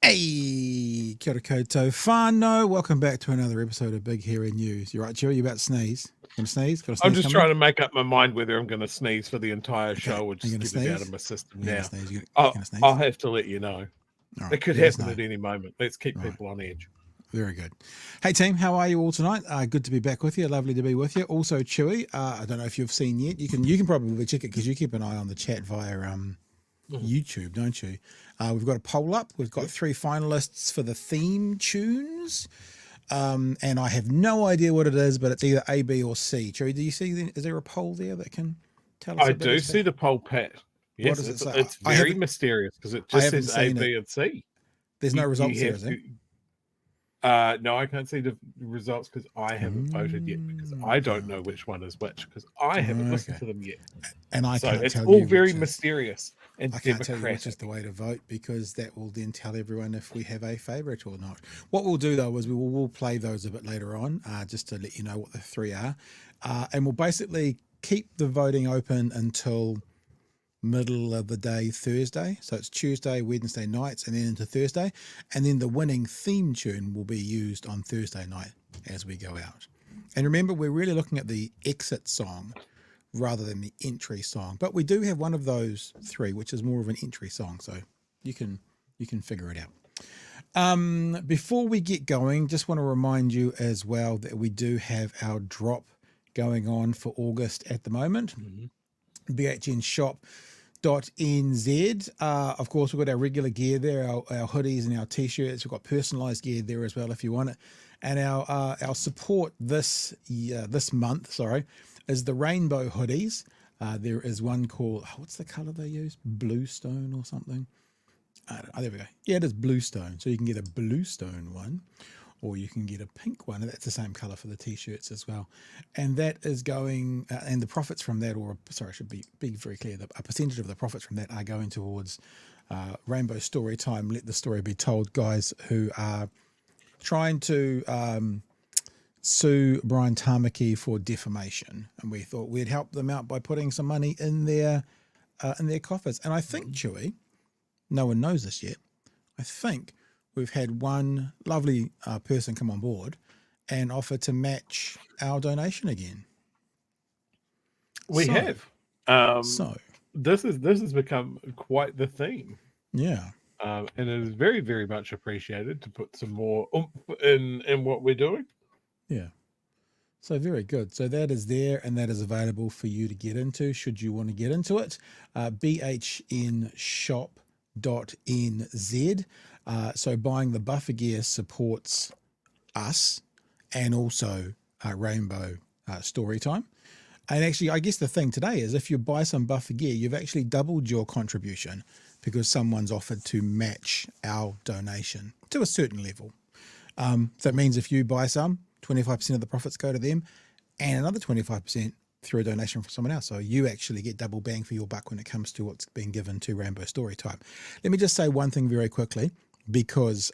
Hey, kia ora koutou whānau. Welcome back to another episode of Big Hairy News. You right, Joe? You about to sneeze? Going to sneeze? Got a sneeze I'm just coming? trying to make up my mind whether I'm going to sneeze for the entire show or just get it out of my system now. I'll have to let you know. Right, it could happen at any moment. Let's keep people on edge. Very good. Hey, team, how are you all tonight? Good to be back with you. Lovely to be with you. Also, Chewy, I don't know if you've seen yet. You can probably check it because you keep an eye on the chat via YouTube, don't you? We've got a poll up. We've got 3 finalists for the theme tunes. And I have no idea what it is, but it's either A, B, or C. Cherry, do you see? Is there a poll there that can tell us? I do see the poll, Pat. Yes, what does it say? It's very mysterious because it just says A, B, and C. There's no results there, is there? No, I can't see the results because I haven't voted yet because I don't know which one is which because I haven't listened to them yet. And I can't it's tell all you very mysterious and I can't tell you which is the way to vote because that will then tell everyone if we have a favourite or not. What we'll do though is we'll play those a bit later on just to let you know what the 3 are. And we'll basically keep the voting open until middle of the day Thursday, so it's Tuesday, Wednesday nights, and then into Thursday, and then the winning theme tune will be used on Thursday night as we go out. And remember, we're really looking at the exit song rather than the entry song, but we do have one of those 3 which is more of an entry song, so you can figure it out. Before we get going, just want to remind you as well that we do have our drop going on for August at the moment. BHN shop.nz. Of course, we've got our regular gear there, our hoodies and our t-shirts. We've got personalized gear there as well if you want it. And our support this month, is the rainbow hoodies. There is one called, what's the color they use? Bluestone or something. There we go. Yeah, it is Bluestone. So you can get a Bluestone one, or you can get a pink one, and that's the same color for the t-shirts as well. And that is going, and the profits from that, I should be very clear, a percentage of the profits from that are going towards Rainbow Story Time, Let the Story Be Told guys who are trying to sue Brian Tamaki for defamation. And we thought we'd help them out by putting some money in their coffers. And I think, Chewy, no one knows this yet, I think we've had one lovely person come on board and offer to match our donation again. We have. So this has become quite the theme. Yeah. And it is very, very much appreciated to put some more oomph in what we're doing. Yeah. So very good. So that is there and that is available for you to get into should you want to get into it. bhnshop.nz. So buying the buffer gear supports us and also Rainbow Storytime. And actually, I guess the thing today is if you buy some buffer gear, you've actually doubled your contribution because someone's offered to match our donation to a certain level. So it means if you buy some, 25% of the profits go to them and another 25% through a donation from someone else. So you actually get double bang for your buck when it comes to what's being given to Rainbow Storytime. Let me just say one thing very quickly, because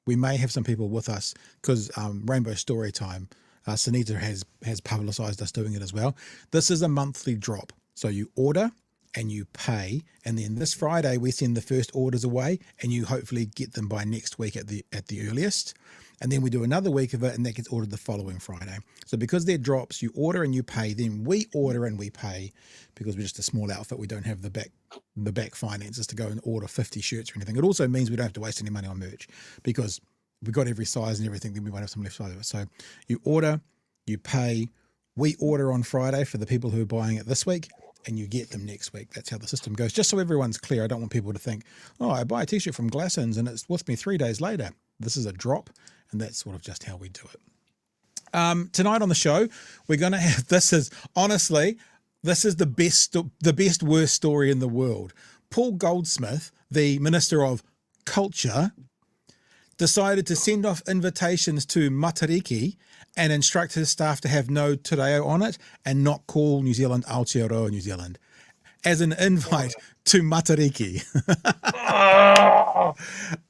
we may have some people with us because Rainbow Storytime, Sunita has publicized us doing it as well. This is a monthly drop. So you order and you pay, and then this Friday we send the first orders away and you hopefully get them by next week at the earliest. And then we do another week of it and that gets ordered the following Friday. So because they're drops, you order and you pay, then we order and we pay because we're just a small outfit. We don't have the back finances to go and order 50 shirts or anything. It also means we don't have to waste any money on merch because we've got every size and everything, then we won't have some left side of it. So you order, you pay, we order on Friday for the people who are buying it this week and you get them next week. That's how the system goes. Just so everyone's clear, I don't want people to think, oh, I buy a t-shirt from Glassons and it's with me 3 days later. This is a drop and that's sort of just how we do it. Tonight on the show, we're going to have, this is honestly, This is the best worst story in the world. Paul Goldsmith, the Minister of Culture, decided to send off invitations to Matariki and instruct his staff to have no te reo on it and not call New Zealand Aotearoa New Zealand as an invite to Matariki.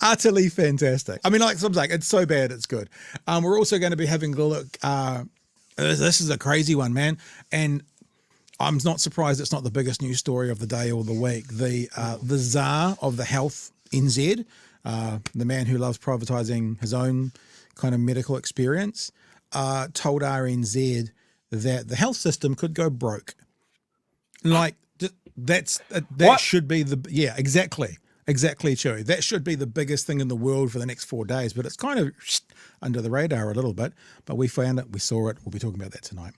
Utterly fantastic. I mean, like I'm saying, it's so bad, it's good. We're also going to be having a look. This is a crazy one, man. And I'm not surprised it's not the biggest news story of the day or the week. The Tsar of the Health NZ, the man who loves privatising his own kind of medical experience, told RNZ that the health system could go broke. Like, that should be exactly true. That should be the biggest thing in the world for the next 4 days, but it's kind of under the radar a little bit. But we found it, we saw it. We'll be talking about that tonight.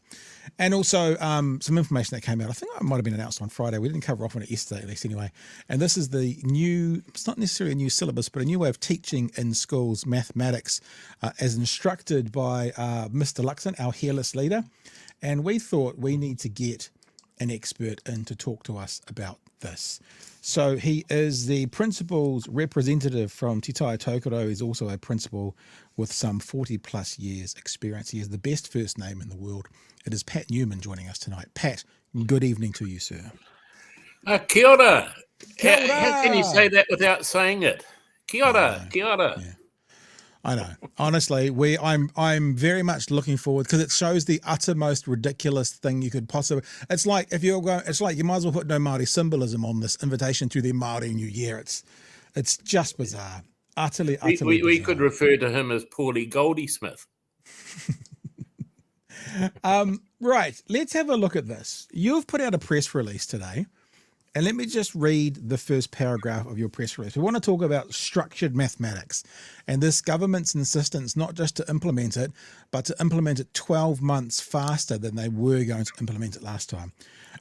And also some information that came out. I think it might have been announced on Friday. We didn't cover off on it yesterday, at least anyway. And this is the new, it's not necessarily a new syllabus, but a new way of teaching in schools mathematics as instructed by Mr. Luxon, our hairless leader. And we thought we need to get an expert in to talk to us about this. So he is the principal's representative from Te Tai Tokoro. He's also a principal with some 40 plus years experience. He has the best first name in the world. It is Pat Newman joining us tonight. Pat, good evening to you, sir. Kia ora. Kia ora. How can you say that without saying it? Kia ora. Kia ora. Yeah. I know. Honestly, I'm very much looking forward because it shows the uttermost ridiculous thing you could possibly. It's like if you're going. It's like you might as well put no Māori symbolism on this invitation to the Māori New Year. It's just bizarre. Utterly we bizarre. could refer to him as Paulie Goldsmith. Right. Let's have a look at this. You've put out a press release today. And let me just read the first paragraph of your press release. We want to talk about structured mathematics and this government's insistence not just to implement it, but to implement it 12 months faster than they were going to implement it last time.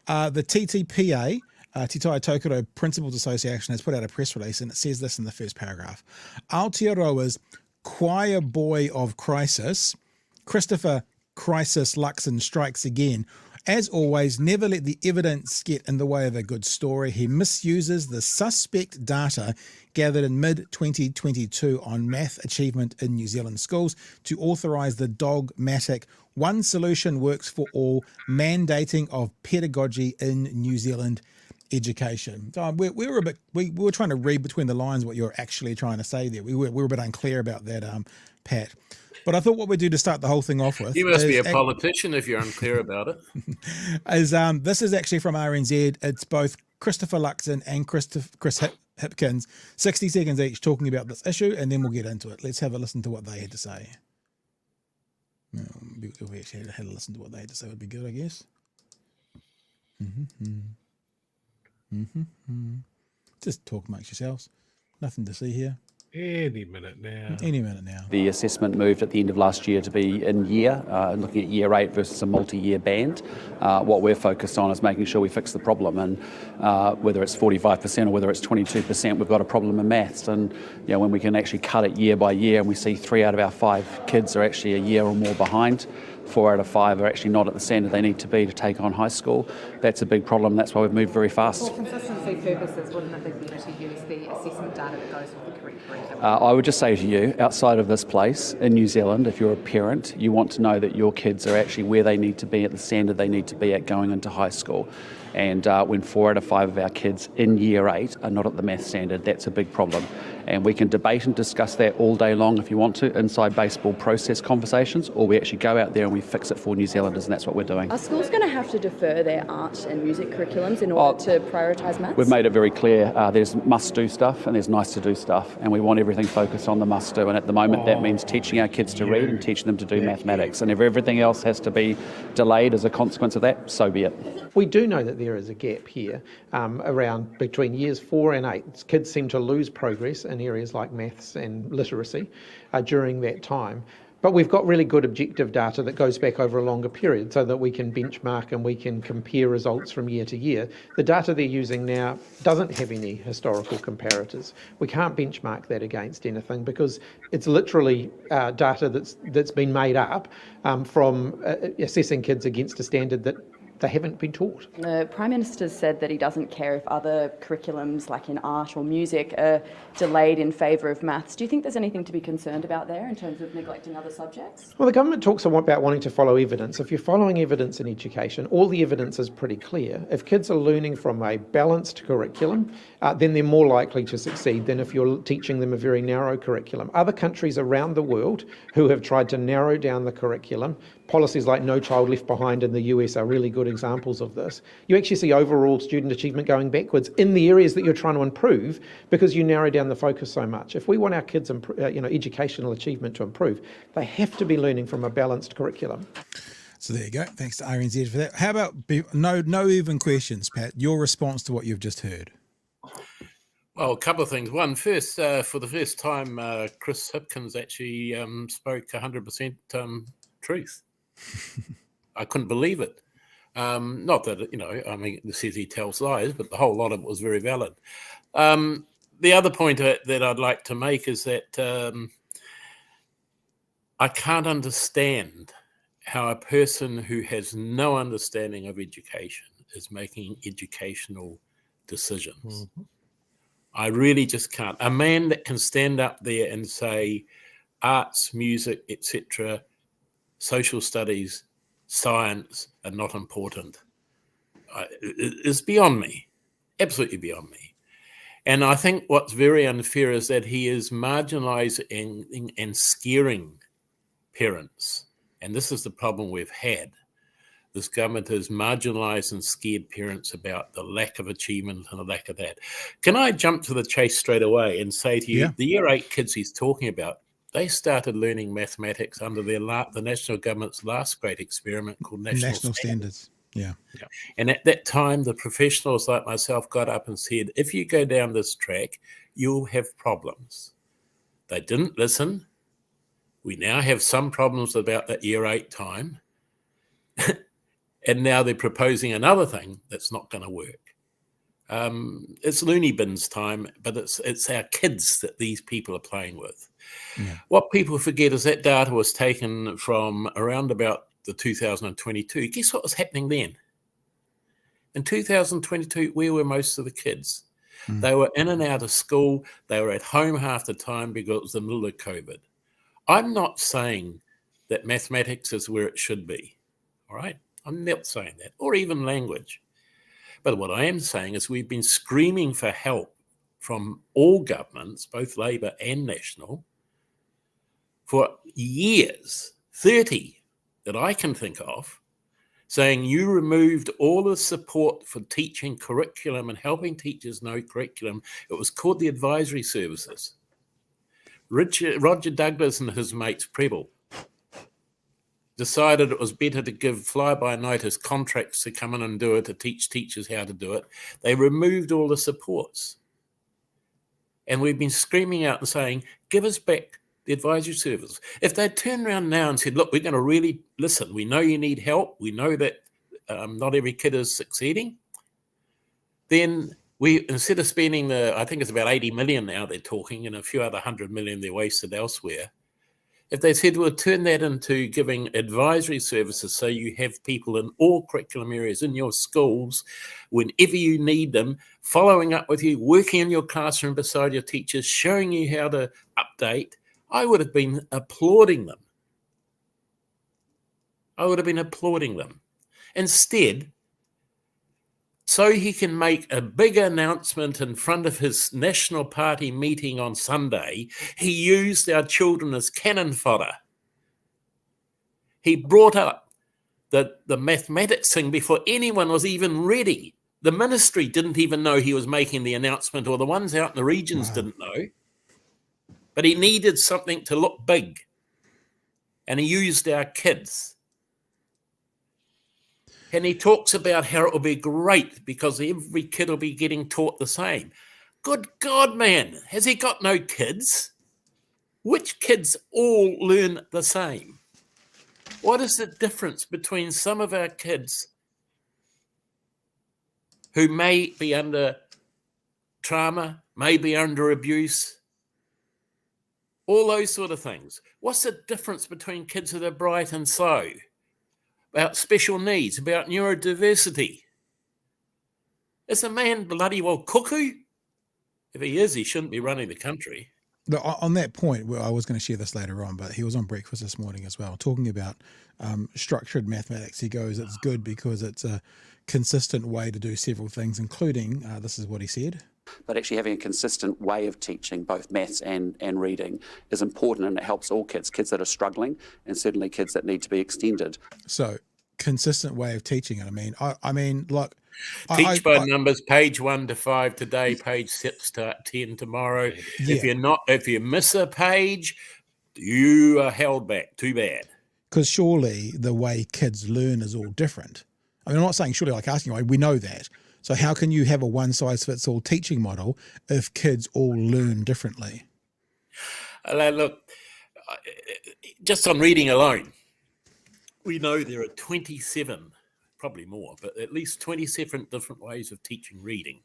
The TTPA, Te Tai Tokoro Principals Association, has put out a press release and it says this in the first paragraph. Aotearoa's choir boy of crisis, Christopher Crisis Luxon, strikes again. As always, never let the evidence get in the way of a good story. He misuses the suspect data gathered in mid-2022 on math achievement in New Zealand schools to authorise the dogmatic one solution works for all mandating of pedagogy in New Zealand education. We were trying to read between the lines what you're actually trying to say there. We were a bit unclear about that, Pat. But I thought what we'd do to start the whole thing off with. You must be a politician if you're unclear about it. This is actually from RNZ. It's both Christopher Luxon and Chris Hipkins, 60 seconds each, talking about this issue, and then we'll get into it. Let's have a listen to what they had to say. If we actually had a listen to what they had to say, it would be good, I guess. Just talk amongst yourselves. Nothing to see here. Any minute now. The assessment moved at the end of last year to be in year, looking at year 8 versus a multi-year band. What we're focused on is making sure we fix the problem, and whether it's 45% or whether it's 22%, we've got a problem in maths. And when we can actually cut it year by year and we see 3 out of our 5 kids are actually a year or more behind, 4 out of 5 are actually not at the standard they need to be to take on high school. That's a big problem. That's why we've moved very fast. For consistency purposes, wouldn't it be better to use the assessment data that goes with the correct curriculum? I would just say to you, outside of this place, in New Zealand, if you're a parent, you want to know that your kids are actually where they need to be at the standard they need to be at going into high school. And when 4 out of 5 of our kids in year 8 are not at the math standard, that's a big problem. And we can debate and discuss that all day long if you want to, inside baseball process conversations, or we actually go out there and we fix it for New Zealanders, and that's what we're doing. Are schools going to have to defer their art and music curriculums in order to prioritise maths? We've made it very clear there's must-do stuff and there's nice-to-do stuff, and we want everything focused on the must-do. And at the moment, that means teaching our kids to read and teaching them to do mathematics. And if everything else has to be delayed as a consequence of that, so be it. We do know that there is a gap here around between years 4 and 8. Kids seem to lose progress in areas like maths and literacy during that time. But we've got really good objective data that goes back over a longer period so that we can benchmark and we can compare results from year to year. The data they're using now doesn't have any historical comparators. We can't benchmark that against anything because it's literally data that's been made up from assessing kids against a standard that they haven't been taught. The Prime Minister said that he doesn't care if other curriculums, like in art or music, are delayed in favour of maths. Do you think there's anything to be concerned about there in terms of neglecting other subjects? Well, the government talks about wanting to follow evidence. If you're following evidence in education, all the evidence is pretty clear. If kids are learning from a balanced curriculum, then they're more likely to succeed than if you're teaching them a very narrow curriculum. Other countries around the world who have tried to narrow down the curriculum, policies like No Child Left Behind in the US are really good examples of this. You actually see overall student achievement going backwards in the areas that you're trying to improve because you narrow down the focus so much. If we want our kids' educational achievement to improve, they have to be learning from a balanced curriculum. So there you go. Thanks to RNZ for that. How about no even questions, Pat? Your response to what you've just heard. Well, a couple of things. One, first, for the first time, Chris Hipkins actually spoke 100% truth. I couldn't believe it. Not that, I mean, it says he tells lies, but the whole lot of it was very valid. The other point that I'd like to make is that I can't understand how a person who has no understanding of education is making educational decisions. Mm-hmm. I really just can't. A man that can stand up there and say arts, music, etc., social studies, science are not important is beyond me, absolutely beyond me. And I think what's very unfair is that he is marginalising and scaring parents. And this is the problem we've had. This government has marginalised and scared parents about the lack of achievement and the lack of that. Can I jump to the chase straight away and say to you, the Year 8 kids he's talking about, they started learning mathematics under the national government's last great experiment called National Standards. Yeah. And at that time, the professionals like myself got up and said, if you go down this track, you'll have problems. They didn't listen. We now have some problems about that Year 8 time. And now they're proposing another thing that's not going to work. It's loony bins time, but it's our kids that these people are playing with. Yeah. What people forget is that data was taken from around about the 2022. Guess what was happening then? In 2022, where were most of the kids? They were in and out of school. They were at home half the time because it was the middle of COVID. I'm not saying that mathematics is where it should be, all right? I'm not saying that, or even language. But what I am saying is we've been screaming for help from all governments, both Labour and National, for years, 30 that I can think of, saying you removed all the support for teaching curriculum and helping teachers know curriculum. It was called the advisory services. Roger Douglas and his mates, Preble, decided it was better to give fly-by-nighters contracts to come in and do it, to teach teachers how to do it. They removed all the supports. And we've been screaming out and saying, give us back the advisory service. If they'd turned around now and said, look, we're going to really listen. We know you need help. We know that not every kid is succeeding. Then we, instead of spending I think it's about 80 million now they're talking, and a few other 100 million they're wasted elsewhere. If they said, we'll turn that into giving advisory services so you have people in all curriculum areas in your schools, whenever you need them, following up with you, working in your classroom beside your teachers, showing you how to update, I would have been applauding them. Instead, so he can make a big announcement in front of his National Party meeting on Sunday, he used our children as cannon fodder. He brought up the mathematics thing before anyone was even ready. The ministry didn't even know he was making the announcement, or the ones out in the regions didn't know. But he needed something to look big. And he used our kids. And he talks about how it will be great because every kid will be getting taught the same. Good God, man, has he got no kids? Which kids all learn the same? What is the difference between some of our kids who may be under trauma, may be under abuse, all those sort of things? What's the difference between kids that are bright and slow? about special needs, about neurodiversity. Is the man bloody well cuckoo? If he is, he shouldn't be running the country. On that point, well, I was going to share this later on, but he was on breakfast this morning as well, talking about structured mathematics. He goes, it's good because it's a consistent way to do several things, including, this is what he said. But actually having a consistent way of teaching both maths and reading is important, and it helps all kids that are struggling, and certainly kids that need to be extended. So, consistent way of teaching it. I mean, like, teach by numbers, page 1 to 5 today, page 6 to 10 tomorrow. Yeah. If you miss a page, you are held back. Too bad. Because surely the way kids learn is all different. I mean, I'm not saying surely like asking, we know that. So how can you have a one-size-fits-all teaching model if kids all learn differently? Look, just on reading alone, we know there are 27, probably more, but at least 27 different ways of teaching reading.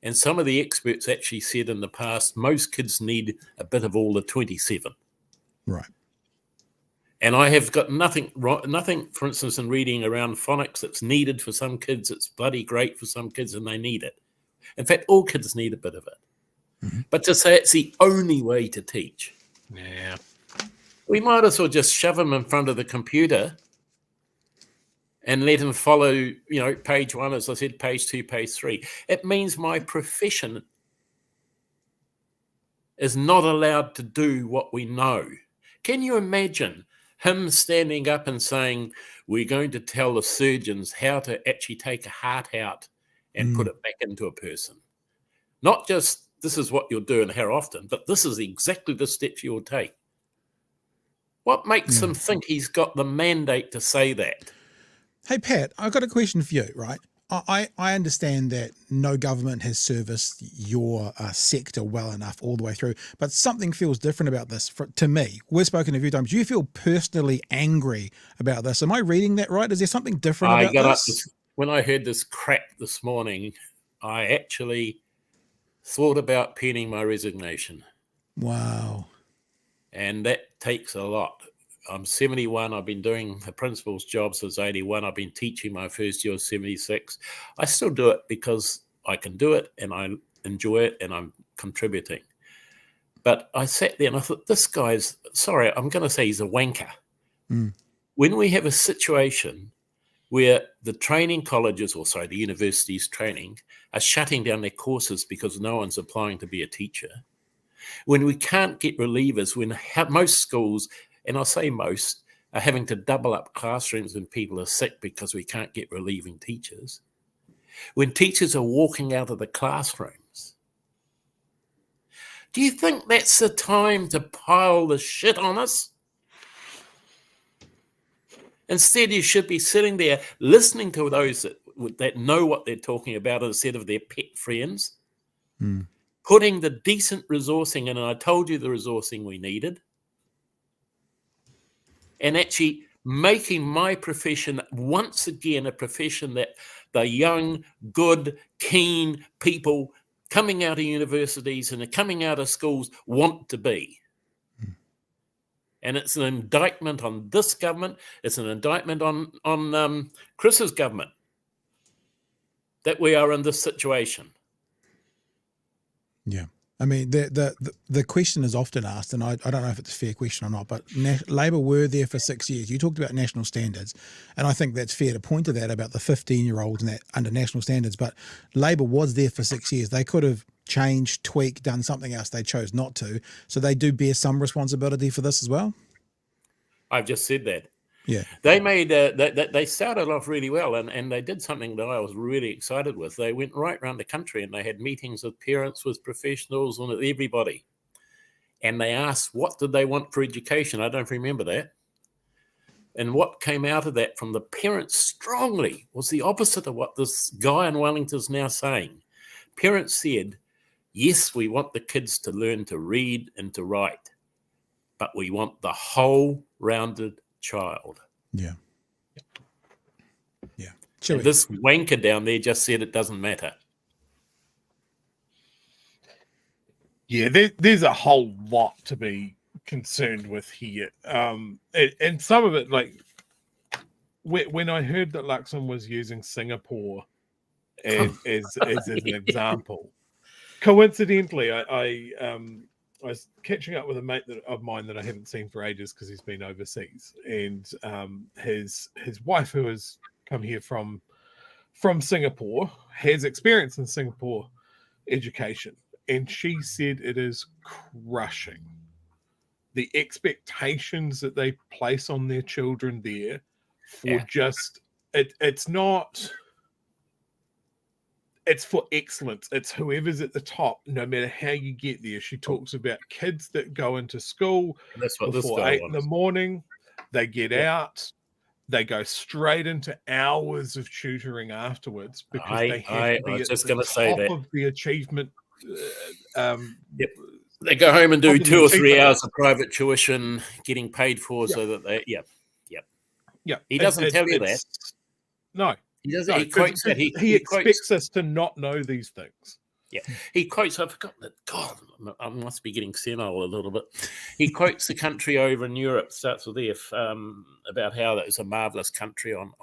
And some of the experts actually said in the past, most kids need a bit of all the 27. Right. And I have got nothing, for instance, in reading around phonics that's needed for some kids. It's bloody great for some kids and they need it. In fact, all kids need a bit of it. Mm-hmm. But to say it's the only way to teach, yeah, we might as well just shove them in front of the computer and let them follow, page 1, as I said, page 2, page 3. It means my profession is not allowed to do what we know. Can you imagine him standing up and saying, we're going to tell the surgeons how to actually take a heart out and put it back into a person? Not just, this is what you'll do and how often, but this is exactly the steps you'll take. What makes him think he's got the mandate to say that? Hey, Pat, I've got a question for you, right? I understand that no government has serviced your sector well enough all the way through, but something feels different about this to me. We've spoken a few times. Do you feel personally angry about this? Am I reading that right? Is there something different about this? When I heard this crap this morning, I actually thought about penning my resignation. Wow. And that takes a lot. I'm 71. I've been doing the principal's job since 81. I've been teaching my first year of 76. I still do it because I can do it and I enjoy it and I'm contributing. But I sat there and I thought, this guy's, sorry, I'm going to say he's a wanker. When we have a situation where the training colleges, the universities training, are shutting down their courses because no one's applying to be a teacher, when we can't get relievers, when most schools, and I say most, are having to double up classrooms when people are sick because we can't get relieving teachers. When teachers are walking out of the classrooms, do you think that's the time to pile the shit on us? Instead, you should be sitting there listening to those that know what they're talking about instead of their pet friends, putting the decent resourcing in, and I told you the resourcing we needed, and actually making my profession once again a profession that the young, good, keen people coming out of universities and coming out of schools want to be. And it's an indictment on this government. It's an indictment on Chris's government that we are in this situation. Yeah. I mean, the question is often asked, and I don't know if it's a fair question or not, but Labor were there for 6 years. You talked about national standards, and I think that's fair to point to that about the 15-year-olds and that under national standards, but Labor was there for 6 years. They could have changed, tweaked, done something else. They chose not to. So they do bear some responsibility for this as well? I've just said that. Yeah. They made they started off really well, and they did something that I was really excited with. They went right around the country and they had meetings with parents, with professionals, and with everybody. And they asked, what did they want for education? I don't remember that. And what came out of that from the parents strongly was the opposite of what this guy in Wellington is now saying. Parents said, yes, we want the kids to learn to read and to write, but we want the whole rounded child. Yeah. This wanker down there just said it doesn't matter. Yeah, there's a whole lot to be concerned with here. And some of it, like, when I heard that Luxon was using Singapore as an example, coincidentally, I was catching up with a mate of mine that I haven't seen for ages because he's been overseas, and his wife, who has come here from Singapore, has experience in Singapore education, and she said it is crushing. The expectations that they place on their children there for it's for excellence. It's whoever's at the top, no matter how you get there. She talks about kids that go into school before 8 in the morning, they get out, they go straight into hours of tutoring afterwards because they have to be at the top of the achievement. They go home and do 2 or 3 hours of private tuition, getting paid for, so that they. He doesn't tell you that. No, he doesn't. He quotes that. He expects us to not know these things. Yeah, he quotes. I've forgotten it. God, I must be getting senile a little bit. He quotes the country over in Europe, starts with F, about how that is a marvelous country on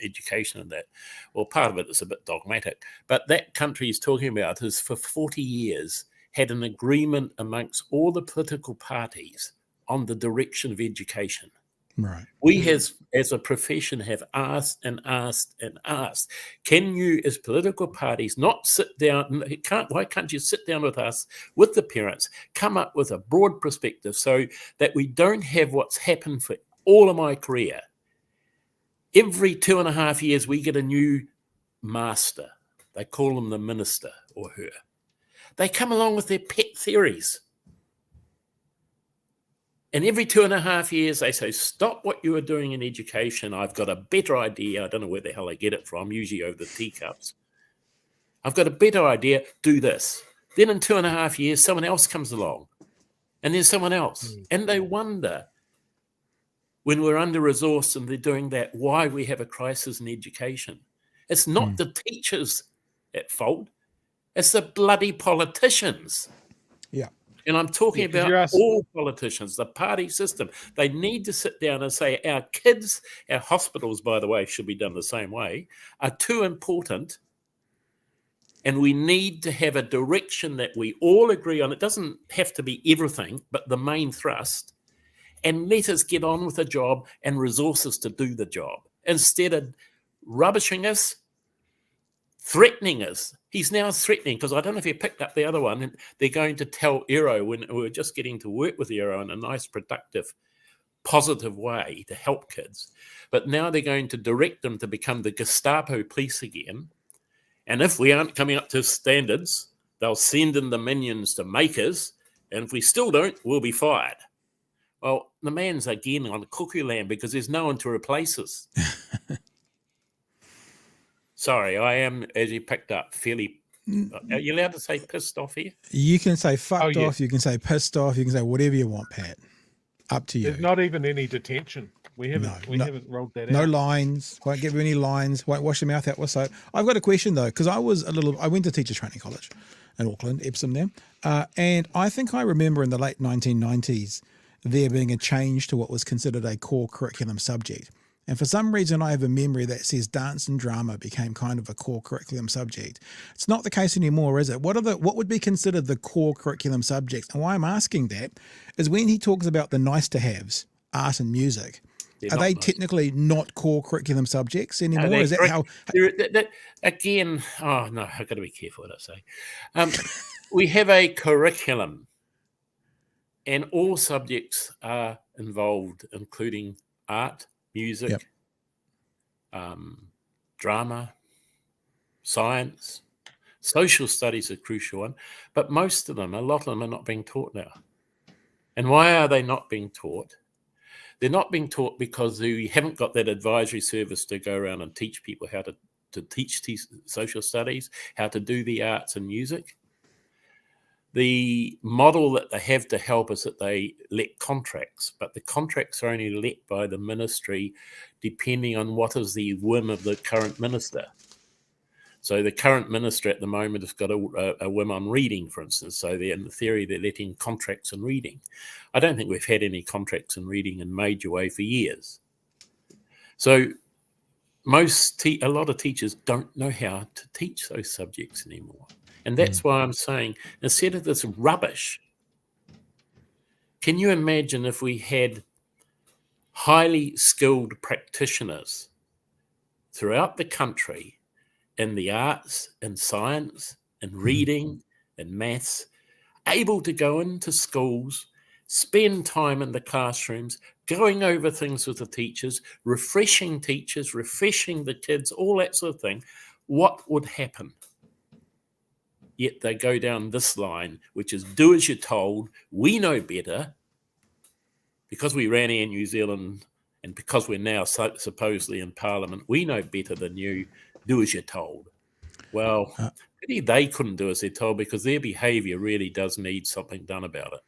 education and that. Well, part of it is a bit dogmatic, but that country he's talking about has for 40 years had an agreement amongst all the political parties on the direction of education. Right. We as a profession have asked and asked and asked, can you as political parties not sit down, why can't you sit down with us, with the parents, come up with a broad perspective so that we don't have what's happened for all of my career. Every 2.5 years we get a new master. They call them the minister or her. They come along with their pet theories. And every 2.5 years, they say, stop what you are doing in education. I've got a better idea. I don't know where the hell I get it from, usually over the teacups. I've got a better idea. Do this. Then in 2.5 years, someone else comes along. And then someone else. And they wonder, when we're under-resourced and they're doing that, why we have a crisis in education. It's not the teachers at fault. It's the bloody politicians. Yeah. And I'm talking about all politicians, the party system. They need to sit down and say, our kids, our hospitals, by the way, should be done the same way, are too important. And we need to have a direction that we all agree on. It doesn't have to be everything, but the main thrust. And let us get on with the job and resources to do the job. Instead of rubbishing us, threatening us. He's now threatening, because I don't know if you picked up the other one, and they're going to tell Aero, when we were just getting to work with Aero in a nice, productive, positive way to help kids. But now they're going to direct them to become the Gestapo police again. And if we aren't coming up to standards, they'll send in the minions to make us. And if we still don't, we'll be fired. Well, the man's again on the cuckoo land because there's no one to replace us. Sorry, I am, as you picked up, fairly... Are you allowed to say pissed off here? You can say fucked off, you can say pissed off, you can say whatever you want, Pat. Up to you. There's not even any detention. We haven't rolled that out. No lines, won't give you any lines, won't wash your mouth out with soap. I've got a question though, because I went to teacher training college in Auckland, Epsom there, and I think I remember in the late 1990s there being a change to what was considered a core curriculum subject. And for some reason, I have a memory that says dance and drama became kind of a core curriculum subject. It's not the case anymore, is it? What would be considered the core curriculum subjects? And why I'm asking that is when he talks about the nice to haves, art and music, are they technically not core curriculum subjects anymore? No, is that how? Again, oh no, I've got to be careful what I say. We have a curriculum, and all subjects are involved, including art, music, drama, science, social studies are a crucial one, but most of them, a lot of them are not being taught now. And why are they not being taught? They're not being taught because we haven't got that advisory service to go around and teach people how to teach social studies, how to do the arts and music. The model that they have to help is that they let contracts, but the contracts are only let by the ministry depending on what is the whim of the current minister. So the current minister at the moment has got a whim on reading, for instance. So in the theory, they're letting contracts in reading. I don't think we've had any contracts in reading in major way for years. So a lot of teachers don't know how to teach those subjects anymore. And that's why I'm saying, instead of this rubbish, can you imagine if we had highly skilled practitioners throughout the country in the arts and science and reading and maths, able to go into schools, spend time in the classrooms, going over things with the teachers, refreshing the kids, all that sort of thing, what would happen? Yet they go down this line, which is do as you're told. We know better because we ran Air New Zealand and because we're now supposedly in Parliament. We know better than you. Do as you're told. Well, maybe they couldn't do as they're told because their behaviour really does need something done about it.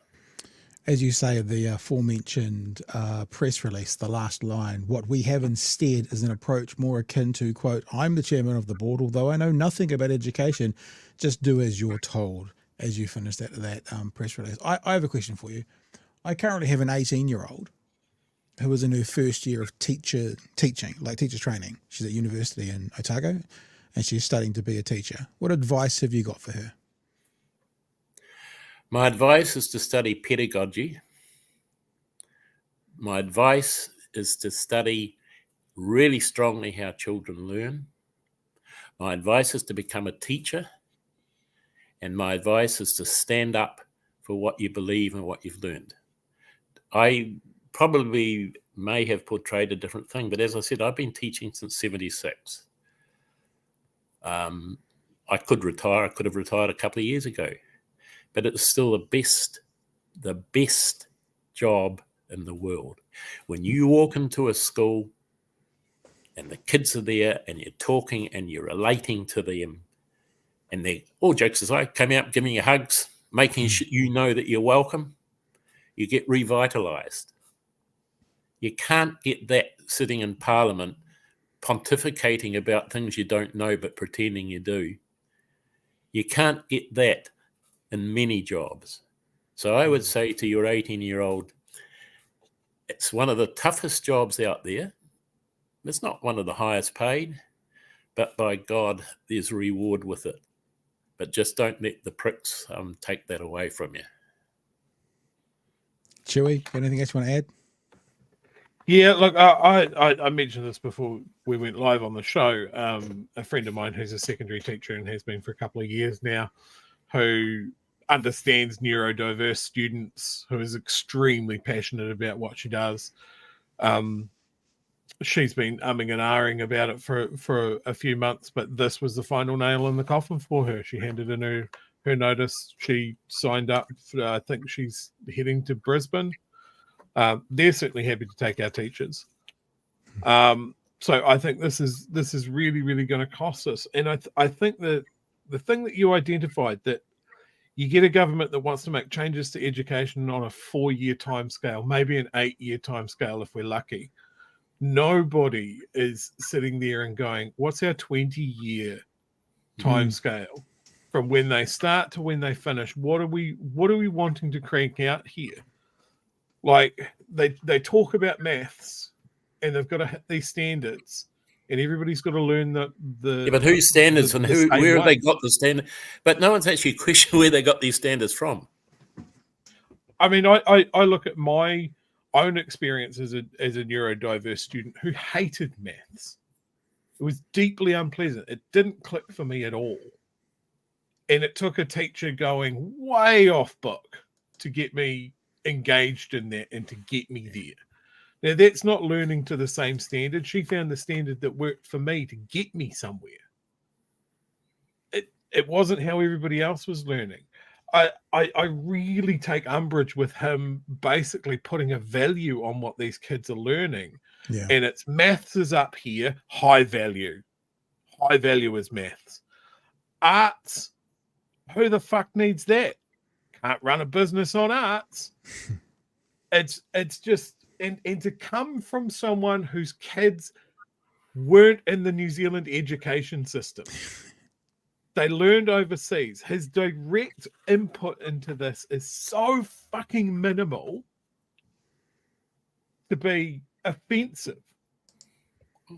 As you say, the aforementioned press release, the last line, what we have instead is an approach more akin to, quote, I'm the chairman of the board, although I know nothing about education, just do as you're told, as you finish that press release. I have a question for you. I currently have an 18-year-old who is in her first year of teacher training. She's at university in Otago, and she's studying to be a teacher. What advice have you got for her? My advice is to study pedagogy. My advice is to study really strongly how children learn. My advice is to become a teacher. And my advice is to stand up for what you believe and what you've learned. I probably may have portrayed a different thing, but as I said, I've been teaching since 76. I could retire. I could have retired a couple of years ago. But it's still the best job in the world. When you walk into a school and the kids are there and you're talking and you're relating to them and they're all jokes aside, come out giving you hugs, making sure you know that you're welcome, you get revitalised. You can't get that sitting in Parliament pontificating about things you don't know but pretending you do. You can't get that in many jobs. So I would say to your 18-year-old, it's one of the toughest jobs out there. It's not one of the highest paid, but by God, there's reward with it. But just don't let the pricks take that away from you. Chewy, anything else you want to add? Yeah, look, I mentioned this before we went live on the show. A friend of mine who's a secondary teacher and has been for a couple of years now, who understands neurodiverse students, who is extremely passionate about what she does. She's been umming and ahhing about it for a few months, but this was the final nail in the coffin for her. She handed in her notice. She signed up. I think she's heading to Brisbane. They're certainly happy to take our teachers. So I think this is really, really going to cost us. And I think that the thing that you identified, that you get a government that wants to make changes to education on a 4-year timescale, maybe an 8-year timescale if we're lucky. Nobody is sitting there and going, what's our 20-year timescale from when they start to when they finish? What are we wanting to crank out here? Like they talk about maths and they've got to hit these standards, and everybody's got to learn the yeah, but whose standards and where have they got the standard? But no one's actually questioned where they got these standards from. I mean, I look at my own experience as a neurodiverse student who hated maths. It was deeply unpleasant. It didn't click for me at all. And it took a teacher going way off book to get me engaged in that and to get me there. Now, that's not learning to the same standard. She found the standard that worked for me to get me somewhere. It wasn't how everybody else was learning. I really take umbrage with him basically putting a value on what these kids are learning. Yeah. And it's maths is up here, high value. High value is maths. Arts, who the fuck needs that? Can't run a business on arts. It's just, and to come from someone whose kids weren't in the New Zealand education system. They learned overseas. His direct input into this is so fucking minimal to be offensive.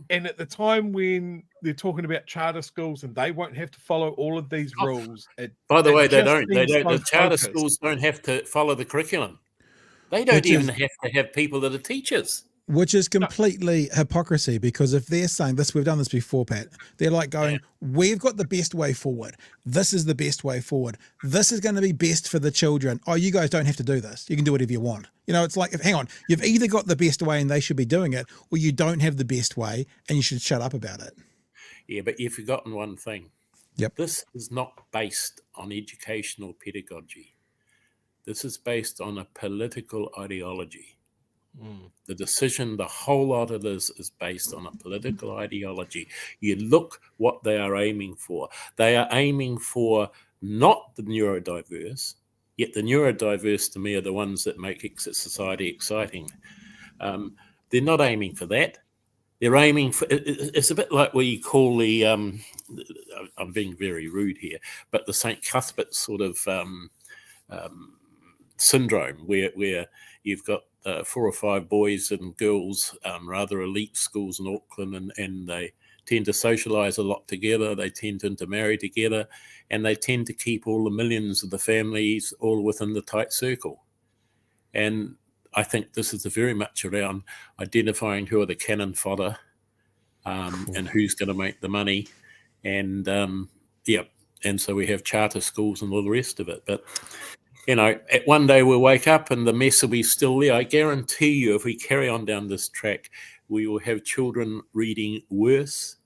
And at the time when they're talking about charter schools and they won't have to follow all of these rules. By the way, they just don't. They seems don't. so The charter focused. schools don't have to follow the curriculum. They don't Which even is- have to have people that are teachers. Which is completely hypocrisy, because if they're saying this, we've done this before, Pat, they're like going, we've got the best way forward. This is the best way forward. This is going to be best for the children. Oh, you guys don't have to do this. You can do whatever you want. You know, it's like, hang on, you've either got the best way and they should be doing it, or you don't have the best way and you should shut up about it. Yeah, but you've forgotten one thing. Yep. This is not based on educational pedagogy. This is based on a political ideology. The decision, the whole lot of this is based on a political ideology. You look what they are aiming for. They are aiming for not the neurodiverse, yet the neurodiverse to me are the ones that make society exciting. They're not aiming for that. They're aiming for, it's a bit like what you call the, I'm being very rude here, but the St. Cuthbert sort of syndrome where you've got 4 or 5 boys and girls, rather elite schools in Auckland, and they tend to socialise a lot together. They tend to intermarry together, and they tend to keep all the millions of the families all within the tight circle. And I think this is very much around identifying who are the cannon fodder, and who's going to make the money. And, and so we have charter schools and all the rest of it. But you know, at one day we'll wake up and the mess will be still there. I guarantee you, if we carry on down this track, we will have children reading worse.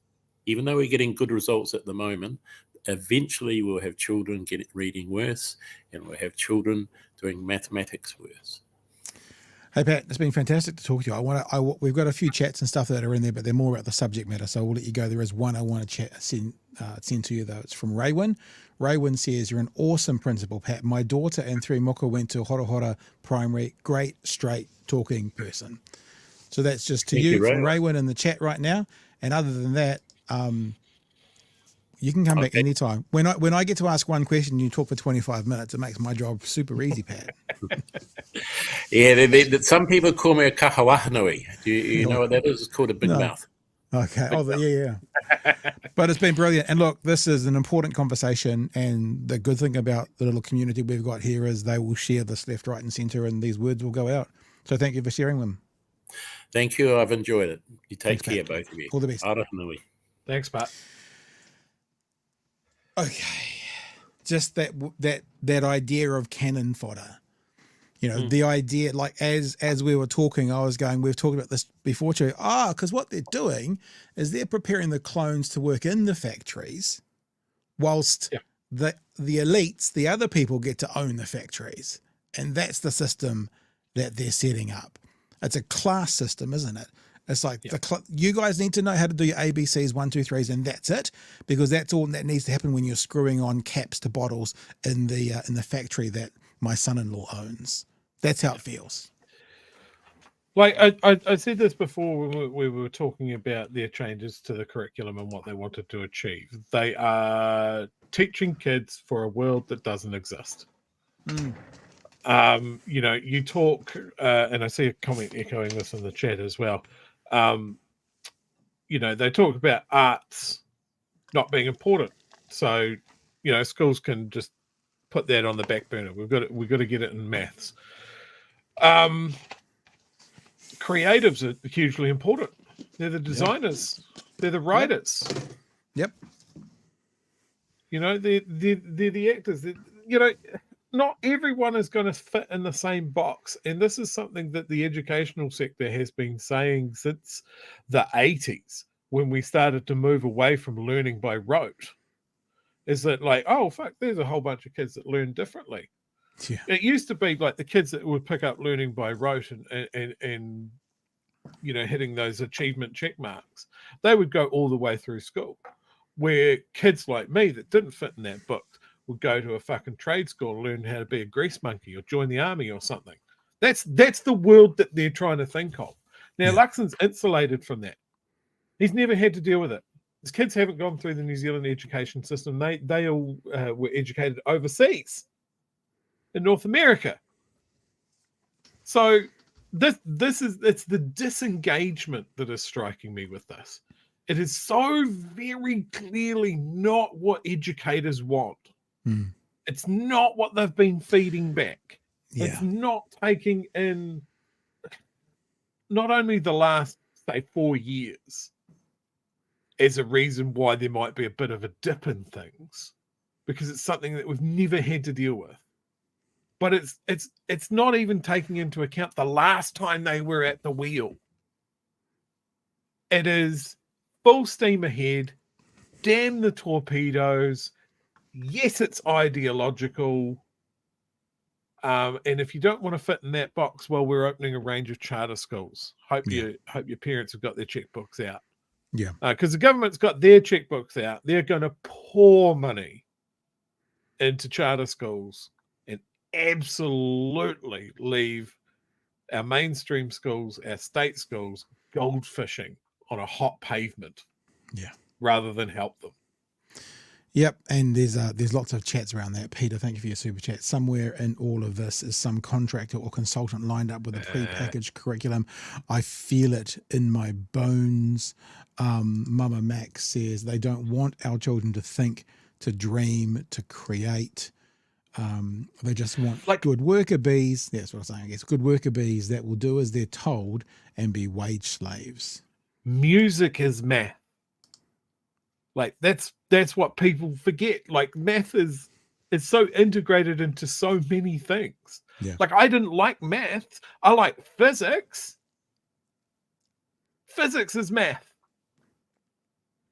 Even though we're getting good results at the moment, eventually we'll have children reading worse, and we'll have children doing mathematics worse. Hey, Pat, it's been fantastic to talk to you. We've got a few chats and stuff that are in there, but they're more about the subject matter, so we'll let you go. There is one I want to send to you, though. It's from Raywin. Raywin says, you're an awesome principal, Pat. My daughter and 3 moka went to Hora Primary. Great, straight talking person. So that's just to you from Raywin in the chat right now. And other than that, you can come back anytime. When I get to ask one question and you talk for 25 minutes, it makes my job super easy, Pat. Yeah, some people call me a kahawahanui. Do you know what that is? It's called a big mouth. Okay. Yeah. But it's been brilliant. And look, this is an important conversation. And the good thing about the little community we've got here is they will share this left, right, and centre, and these words will go out. So thank you for sharing them. Thank you. I've enjoyed it. You take Thanks, care, Pat. both of you. All the best. Arahanui. Thanks, Pat. Okay. Just that idea of cannon fodder. You know, the idea, like as we were talking, I was going, we've talked about this before too. Because what they're doing is they're preparing the clones to work in the factories, whilst the elites, the other people, get to own the factories. And that's the system that they're setting up. It's a class system, isn't it? It's like you guys need to know how to do your ABCs, 1, 2, 3s, and that's it, because that's all that needs to happen when you're screwing on caps to bottles in the factory that my son-in-law owns. That's how it feels. Like I said this before when we were talking about their changes to the curriculum and what they wanted to achieve. They are teaching kids for a world that doesn't exist. You know, you talk, and I see a comment echoing this in the chat as well. You know, they talk about arts not being important. So, you know, schools can just put that on the back burner. We've got to get it in maths. Creatives are hugely important. They're the designers. They're the writers. Yep. You know, they're the actors. You know, not everyone is going to fit in the same box. And this is something that the educational sector has been saying since the 80s, when we started to move away from learning by rote. Is that like, oh, fuck, there's a whole bunch of kids that learn differently. Yeah. It used to be like the kids that would pick up learning by rote and you know, hitting those achievement check marks, they would go all the way through school. Where kids like me that didn't fit in that book would go to a fucking trade school and learn how to be a grease monkey or join the army or something. That's the world that they're trying to think of. Now, Luxon's insulated from that. He's never had to deal with it. His kids haven't gone through the New Zealand education system. They all were educated overseas in North America. So it's the disengagement that is striking me with this. It is so very clearly not what educators want. Mm. It's not what they've been feeding back. Yeah. It's not taking in not only the last, say, 4 years as a reason why there might be a bit of a dip in things, because it's something that we've never had to deal with. But it's not even taking into account the last time they were at the wheel. It is full steam ahead. Damn the torpedoes. Yes, it's ideological. And if you don't want to fit in that box, well, we're opening a range of charter schools. Hope your parents have got their checkbooks out. Yeah. Because the government's got their checkbooks out. They're going to pour money into charter schools and absolutely leave our mainstream schools, our state schools, gold fishing on a hot pavement. Yeah. Rather than help them. Yep, and there's lots of chats around that. Peter, thank you for your super chat. Somewhere in all of this is some contractor or consultant lined up with a pre-packaged curriculum. I feel it in my bones. Mama Max says they don't want our children to think, to dream, to create. They just want good worker bees. That's what I'm saying, I guess. Good worker bees that will do as they're told and be wage slaves. Music is math. Like that's what people forget. Like math is so integrated into so many things. Yeah. Like I didn't like math. I like physics. Physics is math.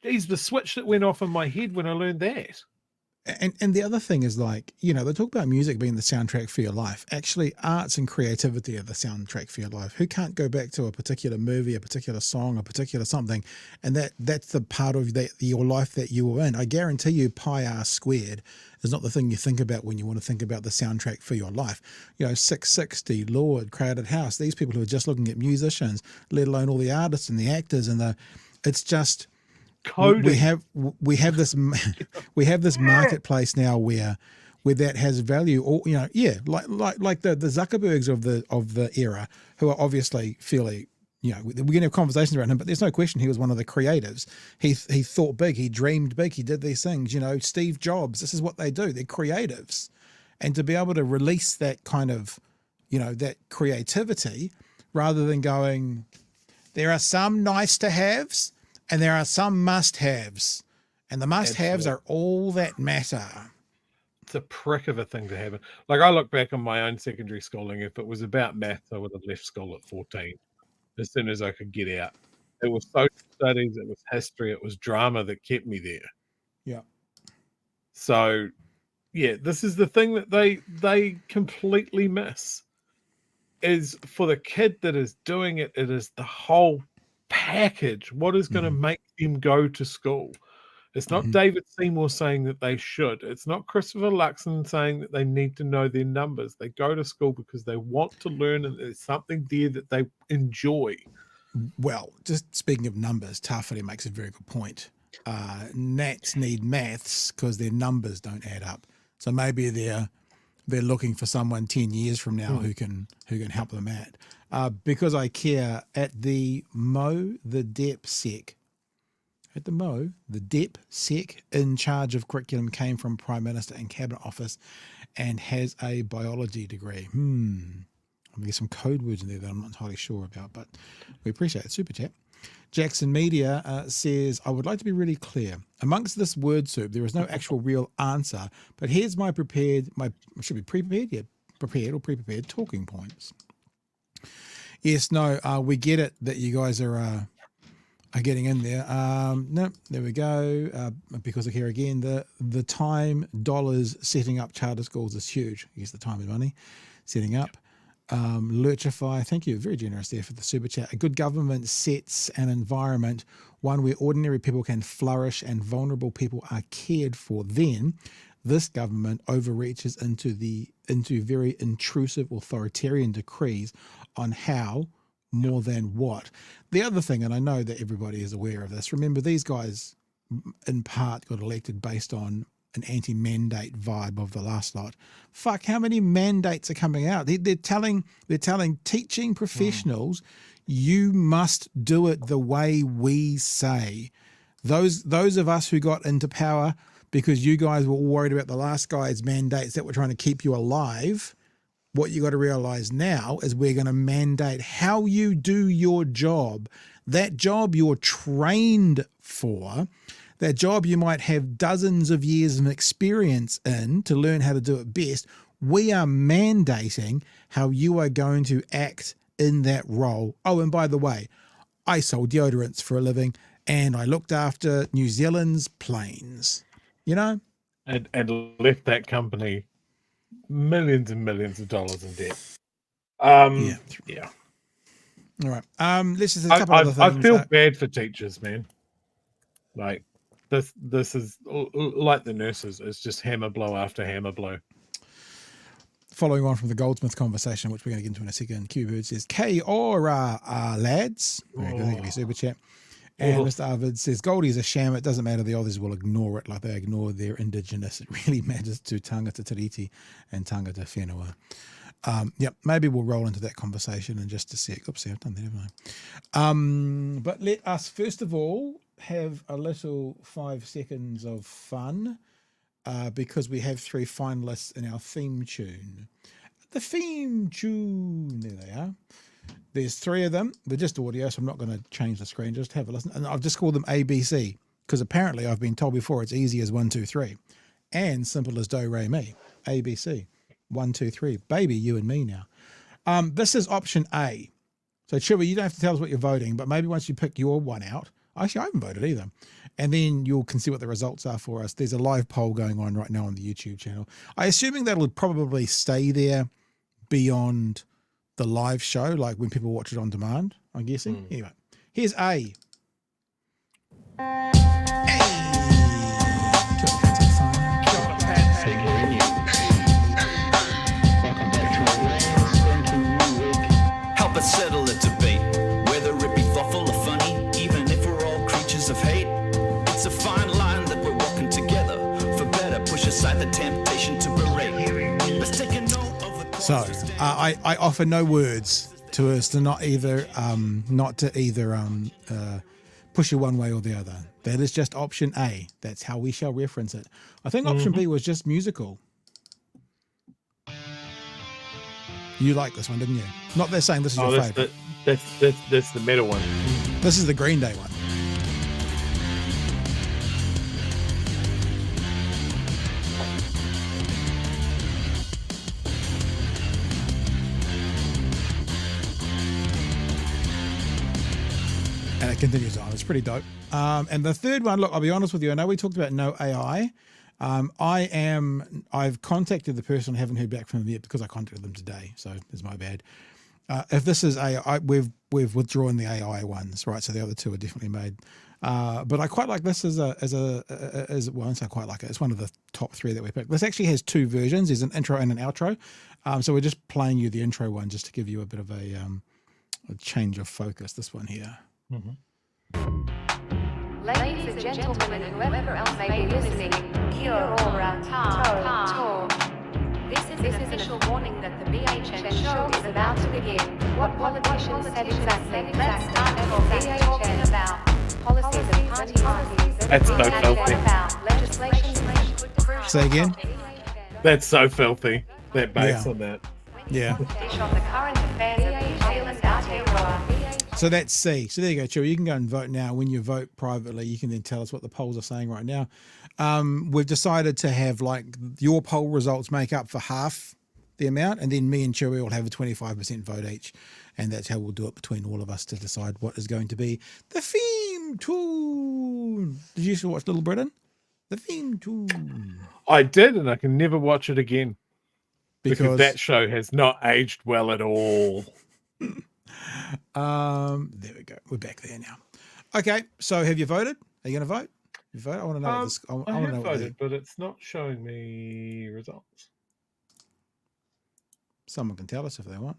Geez, the switch that went off in my head when I learned that. And the other thing is, like, you know, they talk about music being the soundtrack for your life. Actually, arts and creativity are the soundtrack for your life. Who can't go back to a particular movie, a particular song, a particular something, and that's the part of your life that you were in. I guarantee you pi r squared is not the thing you think about when you want to think about the soundtrack for your life. You know, 660, Lord, Crowded House, these people who are just looking at musicians, let alone all the artists and the actors and it's just... Coding. We have this marketplace now where that has value, or you know, like the Zuckerbergs of the era, who are obviously fairly, you know, we're going to have conversations around him, but there's no question he was one of the creatives. He thought big, he dreamed big, he did these things. You know, Steve Jobs, this is what they do. They're creatives, and to be able to release that kind of, you know, that creativity, rather than going, there are some nice to haves. And there are some must-haves, and the must-haves are all that matter. It's a prick of a thing to happen. Like I look back on my own secondary schooling. If it was about maths, I would have left school at 14 as soon as I could get out. It was social studies, it was history, it was drama that kept me there. Yeah. So, yeah, this is the thing that they completely miss. Is for the kid that is doing it, it is the whole package. What is going to make them go to school? It's not David Seymour saying that they should. It's not Christopher Luxon saying that they need to know their numbers. They go to school because they want to learn, and there's something there that they enjoy. Well, just speaking of numbers, Tawhiri makes a very good point. Nats need maths because their numbers don't add up. So maybe they're looking for someone 10 years from now who can help them out. Because I care, at the DepSec in charge of curriculum came from Prime Minister and Cabinet Office and has a biology degree. I'm going to get some code words in there that I'm not entirely sure about, but we appreciate it. Super chat. Jackson Media says, I would like to be really clear. Amongst this word soup, there is no actual real answer, but here's my prepared talking points. Yes, no, we get it that you guys are getting in there. No, there we go. Because of here again, the time, dollars, setting up charter schools is huge. I guess the time is money. Setting up. Lurchify, thank you, very generous there for the super chat. A good government sets an environment, one where ordinary people can flourish and vulnerable people are cared for. Then this government overreaches into very intrusive authoritarian decrees on how more than what. The other thing, and I know that everybody is aware of this, remember these guys in part got elected based on an anti-mandate vibe of the last lot. Fuck, how many mandates are coming out? They're telling teaching professionals, you must do it the way we say. Those of us who got into power because you guys were all worried about the last guy's mandates that were trying to keep you alive, what you got to realize now is we're going to mandate how you do your job. That job you're trained for, that job you might have dozens of years of experience in to learn how to do it best, we are mandating how you are going to act in that role. Oh, and by the way, I sold deodorants for a living and I looked after New Zealand's planes, you know? And left that company millions and millions of dollars in debt. Yeah. All right. Let's just a couple other things. I feel bad for teachers, man. Like this is like the nurses. It's just hammer blow after hammer blow. Following on from the Goldsmith conversation, which we're going to get into in a second, Q-Bird says, K-ora, lads. Very good. Thank you for your super chat. And Mr. Arvid says, Goldie is a sham. It doesn't matter. The others will ignore it like they ignore their indigenous. It really matters to tangata tiriti and tangata whenua. Yep, maybe we'll roll into that conversation in just a sec. Oopsie, I've done that, haven't I? But let us, first of all, have a little 5 seconds of fun because we have 3 finalists in our theme tune. The theme tune, there they are. There's 3 of them. They're just audio, so I'm not going to change the screen. Just have a listen. And I've just called them ABC because apparently I've been told before it's easy as 1, 2, 3 and simple as do, re, mi. ABC. 1, 2, 3. Baby, you and me now. This is option A. So, Chewy, you don't have to tell us what you're voting, but maybe once you pick your one out, actually, I haven't voted either, and then you can see what the results are for us. There's a live poll going on right now on the YouTube channel. I'm assuming that'll probably stay there beyond the live show, like when people watch it on demand, I'm guessing. Anyway, here's A. Help us settle a debate, whether it be thoughtful or funny, even if we're all creatures of hate. It's a fine line that we're walking together. For better, push aside the temptation to berate. Let's take a note of the So I offer no words to us to not either push you one way or the other. That is just option A. That's how we shall reference it. I think option B was just musical. You liked this one, didn't you? Not they're saying this is your favorite. That's the metal one. This is the Green Day one. And it continues on. It's pretty dope. And the third one, look, I'll be honest with you. I know we talked about no AI. I've contacted the person, haven't heard back from them yet because I contacted them today. So it's my bad. If this is AI, we've withdrawn the AI ones, right? So the other 2 are definitely made. But I quite like this as well, I quite like it. It's one of the top 3 that we picked. This actually has 2 versions. There's an intro and an outro. So we're just playing you the intro one just to give you a bit of a change of focus. This one here. Ladies and gentlemen, and whoever else may be listening, kia ora, ta. This is an official warning that the BHN show is about to begin. What politicians said exactly? Let's start for BHN about policies and parties. That's so filthy. Legislation. Say again? That's so filthy. That bass on that. Yeah. On the current affairs of New Zealand, Aotearoa. So that's C. So there you go, Chewy. You can go and vote now. When you vote privately, you can then tell us what the polls are saying right now. We've decided to have like your poll results make up for half the amount, and then me and Chewy will have a 25% vote each, and that's how we'll do it between all of us to decide what is going to be the theme tune. Did you used to watch Little Britain? The theme tune. I did, and I can never watch it again because that show has not aged well at all. There we go. We're back there now. Okay, so have you voted? Are you going to vote? You vote? I want to know. What this, I want to have know voted, but it's not showing me results. Someone can tell us if they want.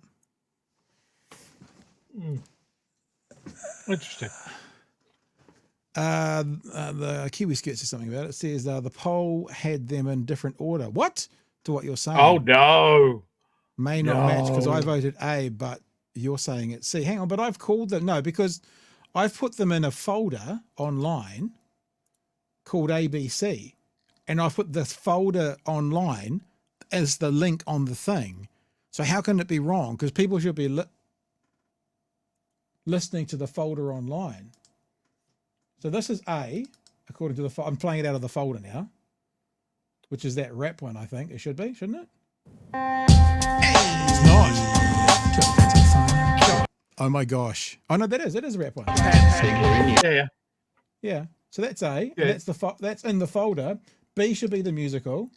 Interesting. The Kiwi Skirt says something about it. It says the poll had them in different order. What? To what you're saying. Oh, no. May not match because I No. voted A, but you're saying it's C. Hang on, but I've called them. No, because I've put them in a folder online called ABC. And I've put this folder online as the link on the thing. So how can it be wrong? Because people should be listening to the folder online. So this is A, according to the I'm playing it out of the folder now, which is that rap one, I think. It should be, shouldn't it? It's not. Oh my gosh. Oh no, that is a rap one. Yeah. Yeah. So that's A. Yeah. And that's in the folder. B should be the musical.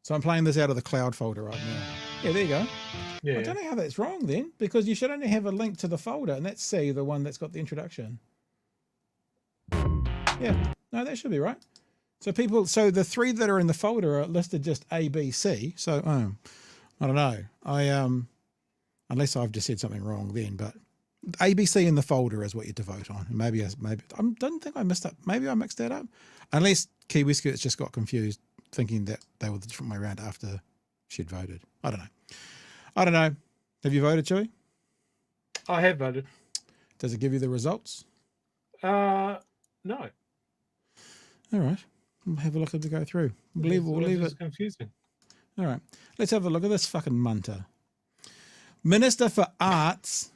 So I'm playing this out of the cloud folder right now. Yeah, there you go. Yeah. I don't know how that's wrong then, because you should only have a link to the folder, and that's C, the one that's got the introduction. Yeah, no, that should be right. So the three that are in the folder are listed just A, B, C. So I don't know. Unless I've just said something wrong then, but A, B, C in the folder is what you to vote on. And maybe I don't think I missed up. Maybe I mixed that up. Unless Kiwi Skirts just got confused, thinking that they were the different way around after she'd voted. I don't know. Have you voted, Chewy? I have voted. Does it give you the results? No. All right. We'll have a look as we go through. We'll leave it. Confusing. All right. Let's have a look at this fucking munter. Minister for Arts,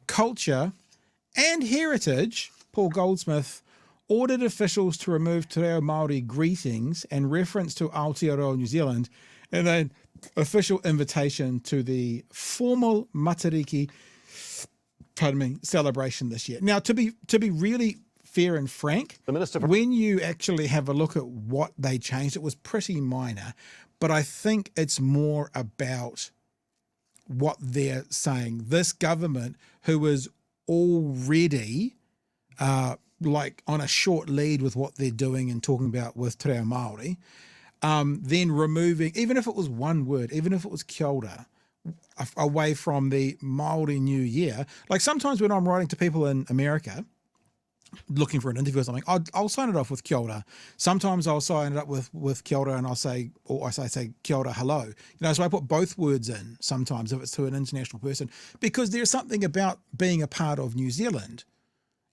Culture and Heritage, Paul Goldsmith, ordered officials to remove Te Reo Māori greetings and reference to Aotearoa New Zealand and an official invitation to the formal Matariki celebration this year. Now, to be really fair and frank, when you actually have a look at what they changed, it was pretty minor, but I think it's more about what they're saying. This government, who is already like on a short lead with what they're doing and talking about with Te Reo Māori, then removing, even if it was one word, even if it was kia ora, away from the Māori New Year. Like sometimes when I'm writing to people in America, looking for an interview or something, I'll sign it off with kia ora. Sometimes I'll sign it up with kia ora and I say kia ora, hello. So I put both words in sometimes if it's to an international person, because there's something about being a part of New Zealand.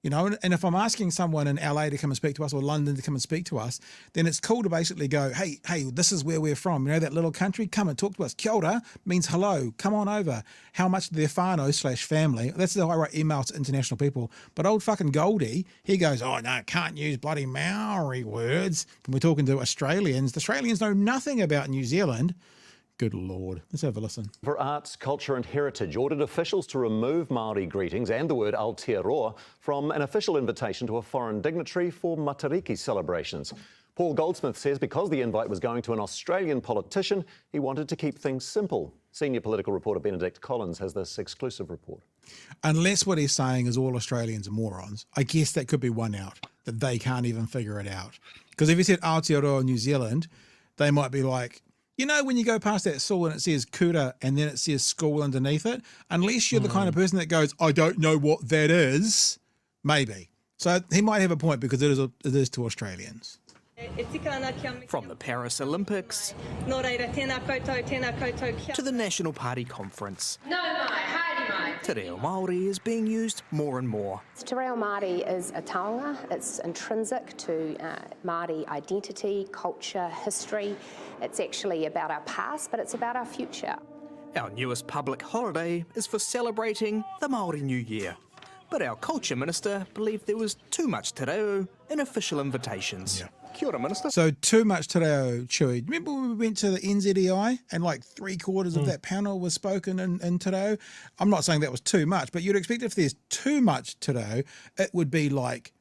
And if I'm asking someone in LA to come and speak to us or London to come and speak to us, then it's cool to basically go, hey, this is where we're from. That little country, come and talk to us. Kia ora means hello, come on over. How much their whānau/family. That's how I write emails to international people. But old fucking Goldie, he goes, oh no, can't use bloody Maori words. When we're talking to Australians, the Australians know nothing about New Zealand. Good Lord. Let's have a listen. For Arts, Culture and Heritage ordered officials to remove Māori greetings and the word Aotearoa from an official invitation to a foreign dignitary for Matariki celebrations. Paul Goldsmith says because the invite was going to an Australian politician, he wanted to keep things simple. Senior political reporter Benedict Collins has this exclusive report. Unless what he's saying is all Australians are morons, I guess that could be one out, that they can't even figure it out. Because if he said Aotearoa New Zealand, they might be like, when you go past that school and it says kura and then it says school underneath it, unless you're the kind of person that goes, I don't know what that is, maybe. So he might have a point because it is to Australians. From the Paris Olympics to the National Party Conference, Te Reo Māori is being used more and more. Te Reo Māori is a taonga. It's intrinsic to Māori identity, culture, history. It's actually about our past, but it's about our future. Our newest public holiday is for celebrating the Māori New Year. But our Culture Minister believed there was too much te reo in official invitations. Yeah. Kia ora, Minister. So too much te reo, Chewy. Remember when we went to the NZEI and like 3/4 of that panel was spoken in te reo? I'm not saying that was too much, but you'd expect if there's too much te reo, it would be like,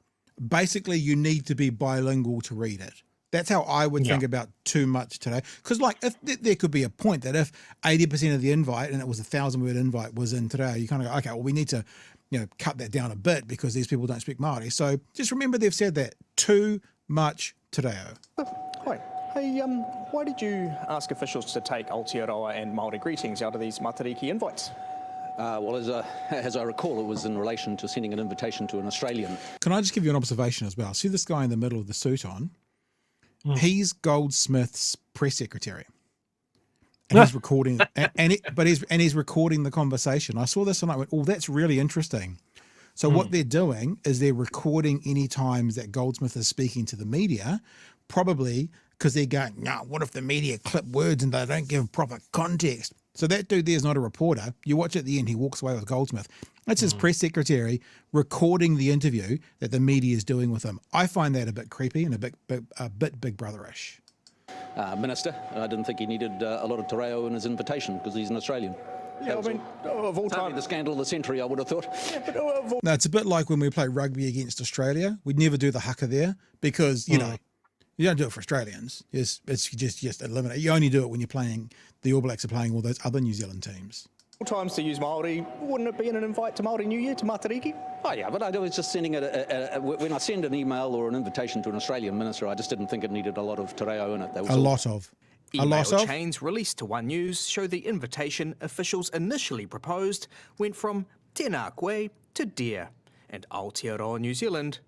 basically you need to be bilingual to read it. That's how I would think about too much te reo. Because like if there could be a point that if 80% of the invite, and it was a 1,000-word invite, was in te reo, you kind of go, okay, well we need to cut that down a bit because these people don't speak Māori. So just remember they've said that, too much te reo. Hi. Hey, why did you ask officials to take Aotearoa and Māori greetings out of these Matariki invites? Well, as I recall, it was in relation to sending an invitation to an Australian. Can I just give you an observation as well? See this guy in the middle of the suit on? He's Goldsmith's press secretary. And he's recording, he's recording the conversation. I saw this and I went, "Oh, that's really interesting." So what they're doing is they're recording any times that Goldsmith is speaking to the media, probably because they're going, "No, what if the media clip words and they don't give proper context?" So that dude there is not a reporter. You watch at the end, he walks away with Goldsmith. That's his press secretary recording the interview that the media is doing with him. I find that a bit creepy and a bit Big Brotherish. Minister, I didn't think he needed a lot of te reo in his invitation because he's an Australian. Yeah, I mean, of all time, the scandal of the century, I would have thought. Yeah, but of all... No, it's a bit like when we play rugby against Australia. We'd never do the haka there because, you know, you don't do it for Australians. It's just eliminate. You only do it when you're playing, the All Blacks are playing all those other New Zealand teams. times to use Māori, wouldn't it be an invite to Māori New Year, to Matariki? Oh yeah, but I was just sending it, when I send an email or an invitation to an Australian minister, I just didn't think it needed a lot of te reo in it. A lot of. Email chains released to One News show the invitation officials initially proposed went from tēnā koe to dear, and Aotearoa New Zealand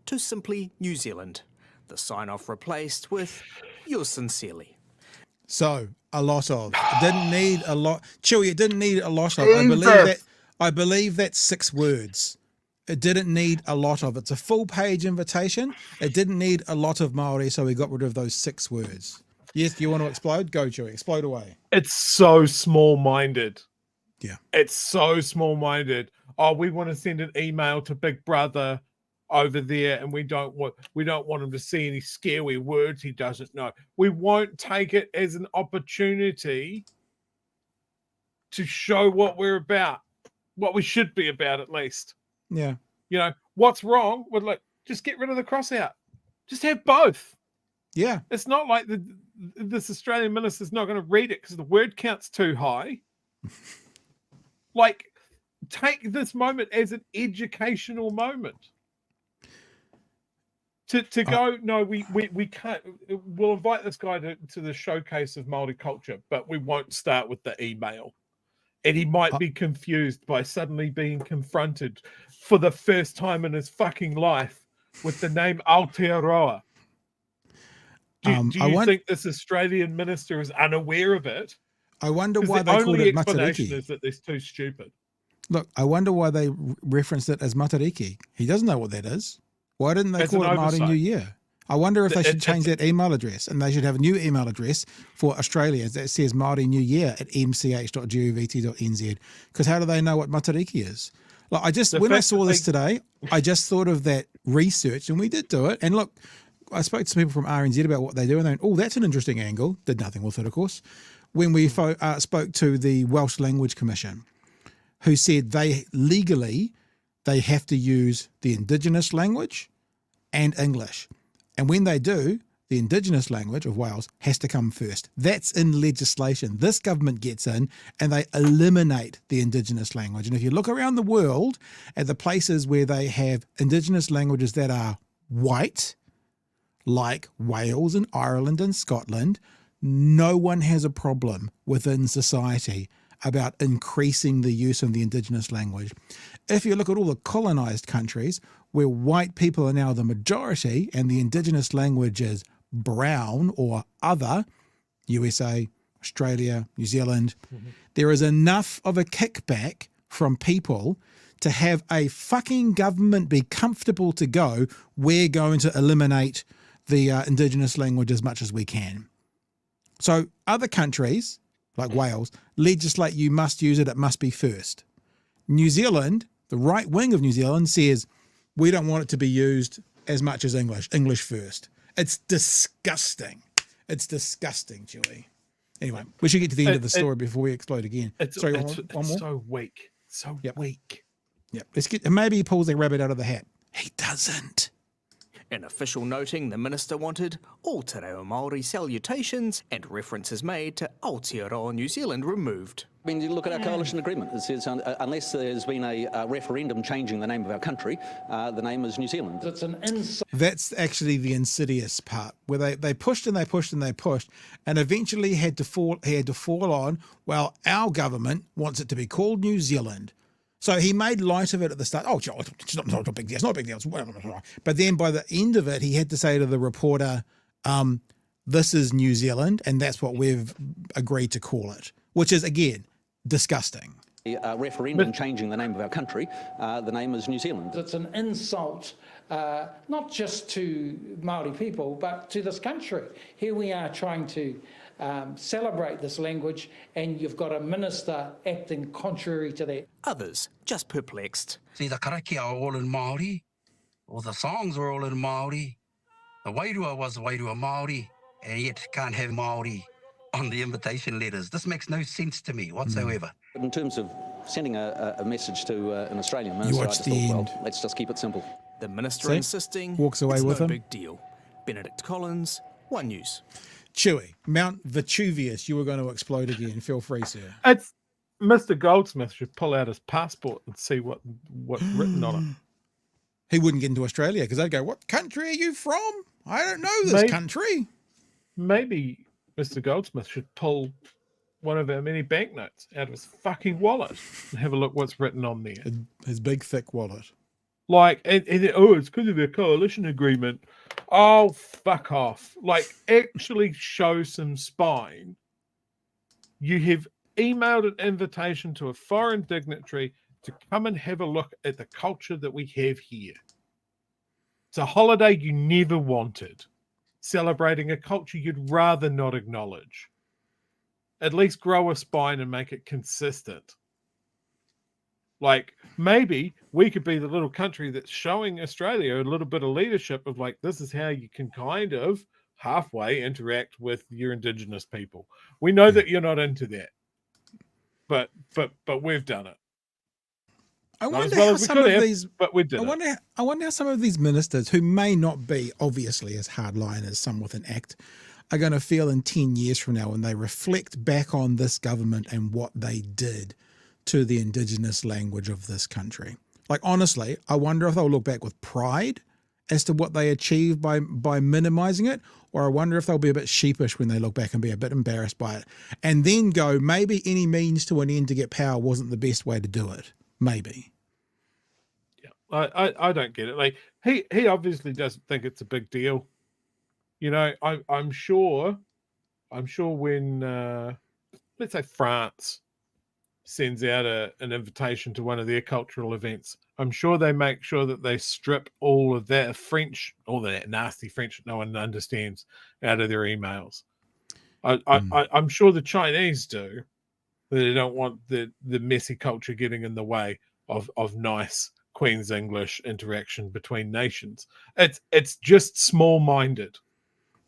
to simply New Zealand. The sign-off replaced with yours sincerely. So, a lot of. It didn't need a lot. Chewy, it didn't need a lot of. I believe that's 6 words. It didn't need a lot of. It's a full-page invitation. It didn't need a lot of Māori, so we got rid of those 6 words. Yes, you want to explode? Go, Chewy. Explode away. It's so small-minded. Yeah. It's so small-minded. Oh, we want to send an email to Big Brother over there, and we don't want him to see any scary words he doesn't know. We won't take it as an opportunity to show what we're about, what we should be about at least. Yeah. You know, what's wrong with, like, just get rid of the cross out. Just have both. Yeah. It's not like this Australian minister's not going to read it because the word count's too high. Like, take this moment as an educational moment. To go, no, we can't. We'll invite this guy to the showcase of Māori culture, but we won't start with the email. And he might be confused by suddenly being confronted for the first time in his fucking life with the name Aotearoa. Do you think this Australian minister is unaware of it? I wonder why they called it Matariki. The only explanation is that they're too stupid. Look, I wonder why they referenced it as Matariki. He doesn't know what that is. Why didn't they call it Māori New Year? I wonder if they should change that email address, and they should have a new email address for Australians that says Māori New Year at mch.govt.nz. Because how do they know what Matariki is? Like, when I saw this today, I just thought of that research, and we did do it. And look, I spoke to some people from RNZ about what they do, and they went, "Oh, that's an interesting angle." Did nothing with it, of course. When we spoke to the Welsh Language Commission, who said they have to use the Indigenous language and English. And when they do, the Indigenous language of Wales has to come first. That's in legislation. This government gets in and they eliminate the Indigenous language. And if you look around the world at the places where they have Indigenous languages that are white, like Wales and Ireland and Scotland, no one has a problem within society about increasing the use of the Indigenous language. If you look at all the colonised countries where white people are now the majority and the Indigenous language is brown or other, USA, Australia, New Zealand, there is enough of a kickback from people to have a fucking government be comfortable to go, we're going to eliminate the Indigenous language as much as we can. So other countries, like Wales, legislate you must use it, it must be first. New Zealand, the right wing of New Zealand says, we don't want it to be used as much as English first. It's disgusting. It's disgusting, Chewy. Anyway, we should get to the end of the story before we explode again. Sorry, one more? So weak. So weak. Yep. Let's get, and maybe he pulls a rabbit out of the hat. He doesn't. An official noting the minister wanted all te reo Māori salutations and references made to Aotearoa New Zealand removed. I mean, you look at our coalition agreement. It says unless there's been a referendum changing the name of our country, the name is New Zealand. It's an insult. That's actually the insidious part, where they pushed and they pushed and they pushed, and eventually he had to fall on, well, our government wants it to be called New Zealand. So he made light of it at the start. Oh, it's not a big deal. It's not a big deal. But then by the end of it, he had to say to the reporter, this is New Zealand, and that's what we've agreed to call it, which is, again, disgusting. A referendum changing the name of our country, the name is New Zealand. It's an insult, not just to Māori people, but to this country. Here we are trying to celebrate this language, and you've got a minister acting contrary to that. Others just perplexed. See, the karakia are all in Māori, or the songs were all in Māori. The wairua was the wairua Māori, and yet can't have Māori on the invitation letters. This makes no sense to me whatsoever. In terms of sending a message to an Australian minister, I just thought, well, let's just keep it simple. The minister insisting walks away it's with no him. big deal. Benedict Collins, One News. Chewy, Mount Vesuvius, you were going to explode again. Feel free, sir. It's Mr. Goldsmith should pull out his passport and see what's written on it. He wouldn't get into Australia because they'd go, "What country are you from? I don't know this country." Maybe Mr. Goldsmith should pull one of our many banknotes out of his fucking wallet and have a look what's written on there. His big, thick wallet. Like, it's because of the coalition agreement. Oh, fuck off. Like, actually show some spine. You have emailed an invitation to a foreign dignitary to come and have a look at the culture that we have here. It's a holiday you never wanted, celebrating a culture you'd rather not acknowledge. At least grow a spine and make it consistent. Like, maybe we could be the little country that's showing Australia a little bit of leadership of like, this is how you can kind of halfway interact with your Indigenous people. We know that you're not into that, but we've done it. I Not wonder as well how as we some could of have, these. but we did I wonder how some of these ministers, who may not be obviously as hardline as some with an act, are going to feel in 10 years from now when they reflect back on this government and what they did to the Indigenous language of this country. Like, honestly, I wonder if they'll look back with pride as to what they achieved by minimizing it, or I wonder if they'll be a bit sheepish when they look back and be a bit embarrassed by it, and then go, maybe any means to an end to get power wasn't the best way to do it. Maybe. Yeah, I don't get it. Like, he obviously doesn't think it's a big deal. You know, I'm sure when let's say France sends out an invitation to one of their cultural events, I'm sure they make sure that they strip all of that French, all that nasty French that no one understands, out of their emails. I'm sure the Chinese do. They don't want the messy culture getting in the way of nice Queen's English interaction between nations. It's just small-minded.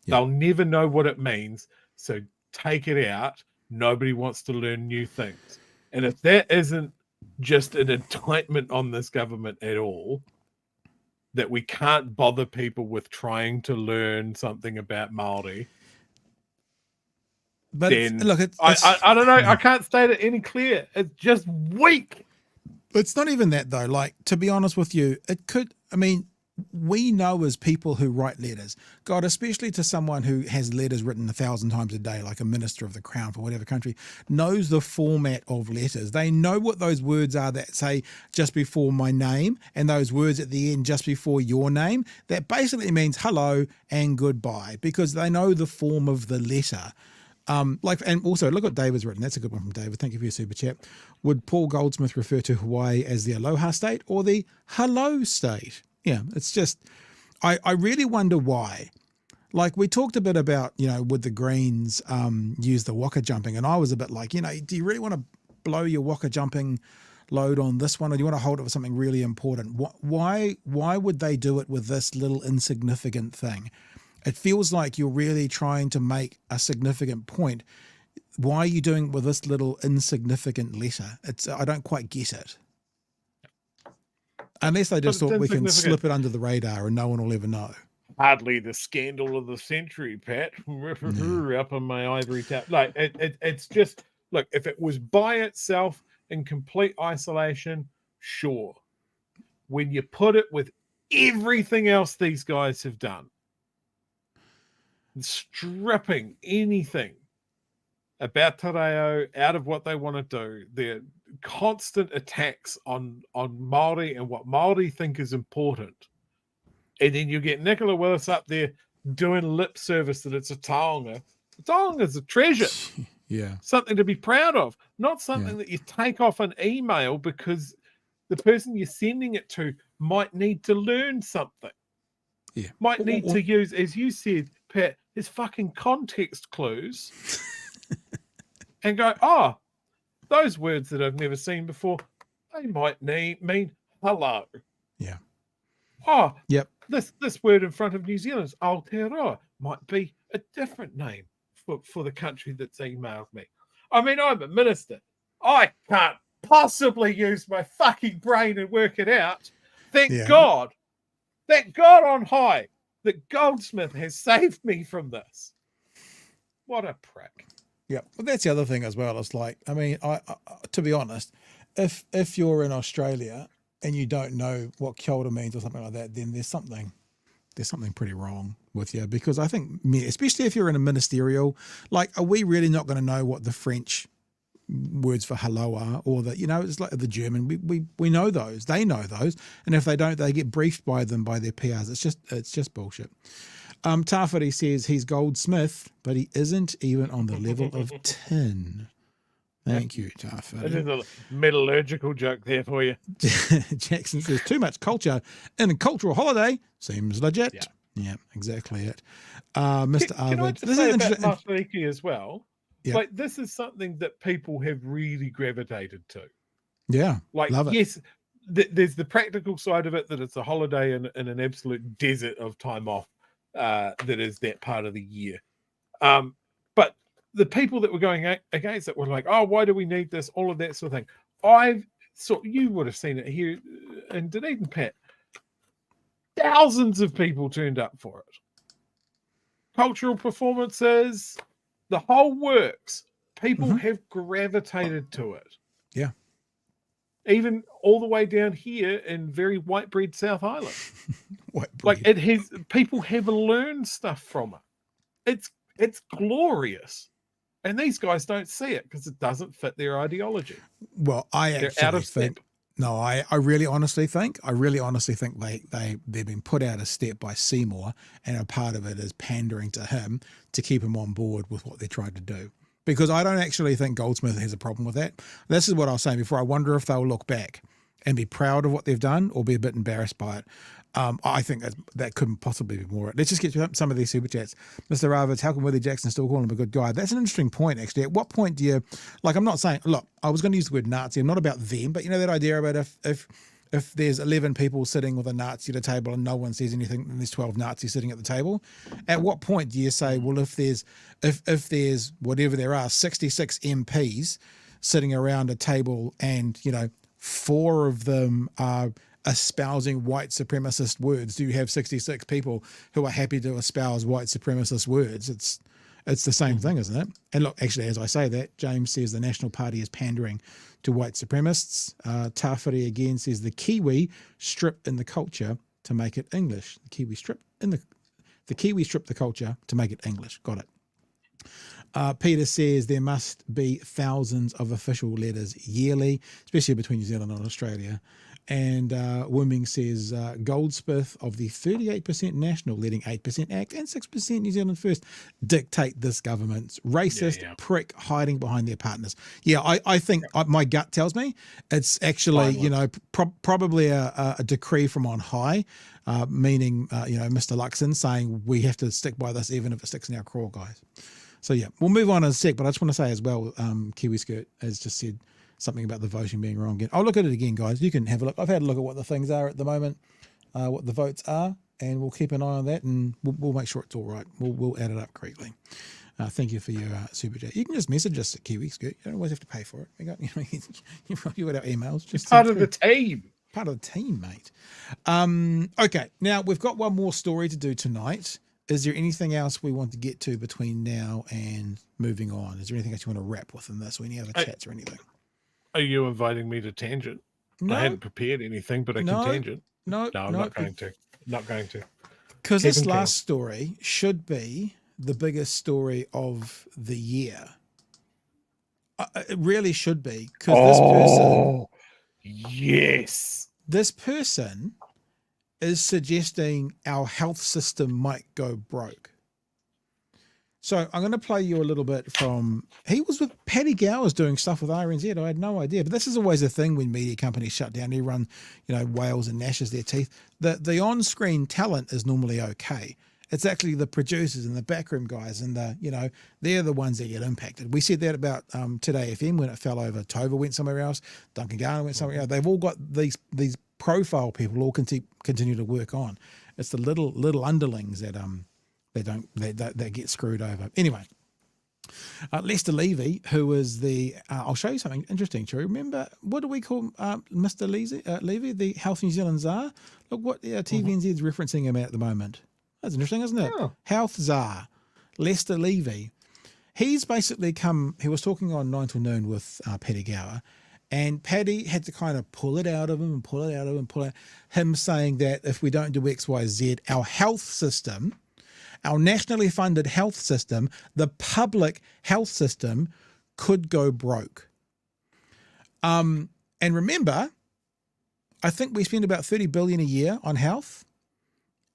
Yeah. They'll never know what it means, so take it out. Nobody wants to learn new things. And if that isn't just an indictment on this government at all, that we can't bother people with trying to learn something about Māori, but then look, I don't know. I can't state it any clearer. It's just weak. It's not even that, though. Like, to be honest with you, it could, I mean, we know as people who write letters, God, especially to someone who has letters written 1,000 times a day, like a minister of the crown for whatever country, knows the format of letters. They know what those words are that say just before my name and those words at the end just before your name. That basically means hello and goodbye, because they know the form of the letter. And also look what David's written. That's a good one from David. Thank you for your super chat. Would Paul Goldsmith refer to Hawaii as the aloha state or the hello state? Yeah, it's just, I really wonder why. Like, we talked a bit about, would the Greens use the waka jumping? And I was a bit like, do you really want to blow your waka jumping load on this one, or do you want to hold it for something really important? Why would they do it with this little insignificant thing? It feels like you're really trying to make a significant point. Why are you doing it with this little insignificant letter? I don't quite get it. Unless they just thought we can slip it under the radar and no one will ever know. Hardly the scandal of the century, Pat. Up on my ivory tap. Like, it's just, Look, if it was by itself in complete isolation, sure. When you put it with everything else these guys have done, stripping anything about te reo out of what they want to do, their constant attacks on Māori and what Māori think is important, and then you get Nicola Willis up there doing lip service that it's a taonga. A taonga is a treasure. Yeah. Something to be proud of, not something that you take off an email because the person you're sending it to might need to learn something. Yeah. Might need to use, as you said, Pat, his fucking context clues and go, oh, those words that I've never seen before, they might mean hello. Yeah. Oh, yep. This word in front of New Zealand's Aotearoa might be a different name for the country that's emailed me. I mean, I'm a minister. I can't possibly use my fucking brain and work it out. Thank God on high that Goldsmith has saved me from this. What a prick. Yeah, well, that's the other thing as well. It's like, I mean, I to be honest, if you're in Australia and you don't know what kia ora means or something like that, then there's something pretty wrong with you, because I think, especially if you're in a ministerial, like, are we really not going to know what the French words for hello are, or the, it's like the German, we know those, they know those, and if they don't, they get briefed by their PRs. It's just bullshit. Tawhiri says he's Goldsmith, but he isn't even on the level of tin. Thank you, Tawhiri. That is a metallurgical joke there for you. Jackson says too much culture in a cultural holiday seems legit. Yeah, exactly it. Mr. Can I Arvid, just say about Matariki as well? Yeah. Like, this is something that people have really gravitated to. Yeah, like, love it. Yes, there's the practical side of it, that it's a holiday in an absolute desert of time off. That is that part of the year. But the people that were going against it were like, oh, why do we need this? All of that sort of thing. You would have seen it here in Dunedin, Pat. Thousands of people turned up for it. Cultural performances, the whole works. People have gravitated to it. Yeah. Even all the way down here in very white bread South Island. Like, people have learned stuff from it. It's glorious. And these guys don't see it because it doesn't fit their ideology. Well, They're out of step. I really honestly think they've been put out of step by Seymour, and a part of it is pandering to him to keep him on board with what they're trying to do. Because I don't actually think Goldsmith has a problem with that. This is what I was saying before. I wonder if they'll look back and be proud of what they've done or be a bit embarrassed by it. I think that couldn't possibly be more. Let's just get to some of these super chats. Mr. Ravids, how can Willie Jackson still call him a good guy? That's an interesting point, actually. At what point do you, like, I'm not saying, look, I was going to use the word Nazi. I'm not about them, but that idea about if there's 11 people sitting with a Nazi at a table and no one says anything, and there's 12 Nazis sitting at the table, at what point do you say, well, if there's whatever there are, 66 MPs sitting around a table and, 4 of them are espousing white supremacist words, do you have 66 people who are happy to espouse white supremacist words? It's the same thing, isn't it? And look, actually, as I say that, James says the National Party is pandering to white supremacists. Tawhiri again says the Kiwi strip in the culture to make it English. The Kiwi strip the culture to make it English. Got it. Peter says there must be thousands of official letters yearly, especially between New Zealand and Australia. And Wooming says Goldsmith of the 38% National letting 8% ACT and 6% New Zealand First dictate this government's racist prick hiding behind their partners. Yeah, I think my gut tells me it's actually, probably a decree from on high, meaning, Mr. Luxon saying we have to stick by this even if it sticks in our craw, guys. So, yeah, we'll move on in a sec, but I just want to say as well, Kiwi Skirt has just said something about the voting being wrong again. I'll look at it again, guys. You can have a look. I've had a look at what the things are at the moment, what the votes are, and we'll keep an eye on that, and we'll make sure it's all right. We'll add it up correctly. Thank you for your super chat. You can just message us at Kiwi Skirt. You don't always have to pay for it. You got our emails. Just part of the team. Part of the team, mate. Okay, now we've got one more story to do tonight. is there anything else we want to get to between now and moving on? Is there anything else you want to wrap within this, or any other chats or anything? Are you inviting me to tangent? No. I hadn't prepared anything, but I can tangent. No, I'm not going to. Not going to. Because this last story should be the biggest story of the year. It really should be, because this person is suggesting our health system might go broke. So I'm going to play you a little bit from, he was with Paddy Gowers doing stuff with RNZ. I had no idea, but this is always a thing when media companies shut down. They run, whales and gnashes their teeth. The on-screen talent is normally okay. It's actually the producers and the backroom guys and they're the ones that get impacted. We said that about Today FM when it fell over. Tova went somewhere else. Duncan Garner went somewhere else. They've all got these profile people all continue to work on. It's the little underlings that that get screwed over. Anyway, Lester Levy, who is I'll show you something interesting. Do you remember, what do we call Mr. Levy, the Health New Zealand Czar? Look what TVNZ's referencing him at the moment. That's interesting, isn't it? Yeah. Health Czar, Lester Levy. He's basically he was talking on 9 till noon with Paddy Gower, and Paddy had to kind of pull it out of him and pull it out of him, him saying that if we don't do X, Y, Z, our health system, our nationally funded health system, the public health system could go broke. And remember, I think we spend about 30 billion a year on health,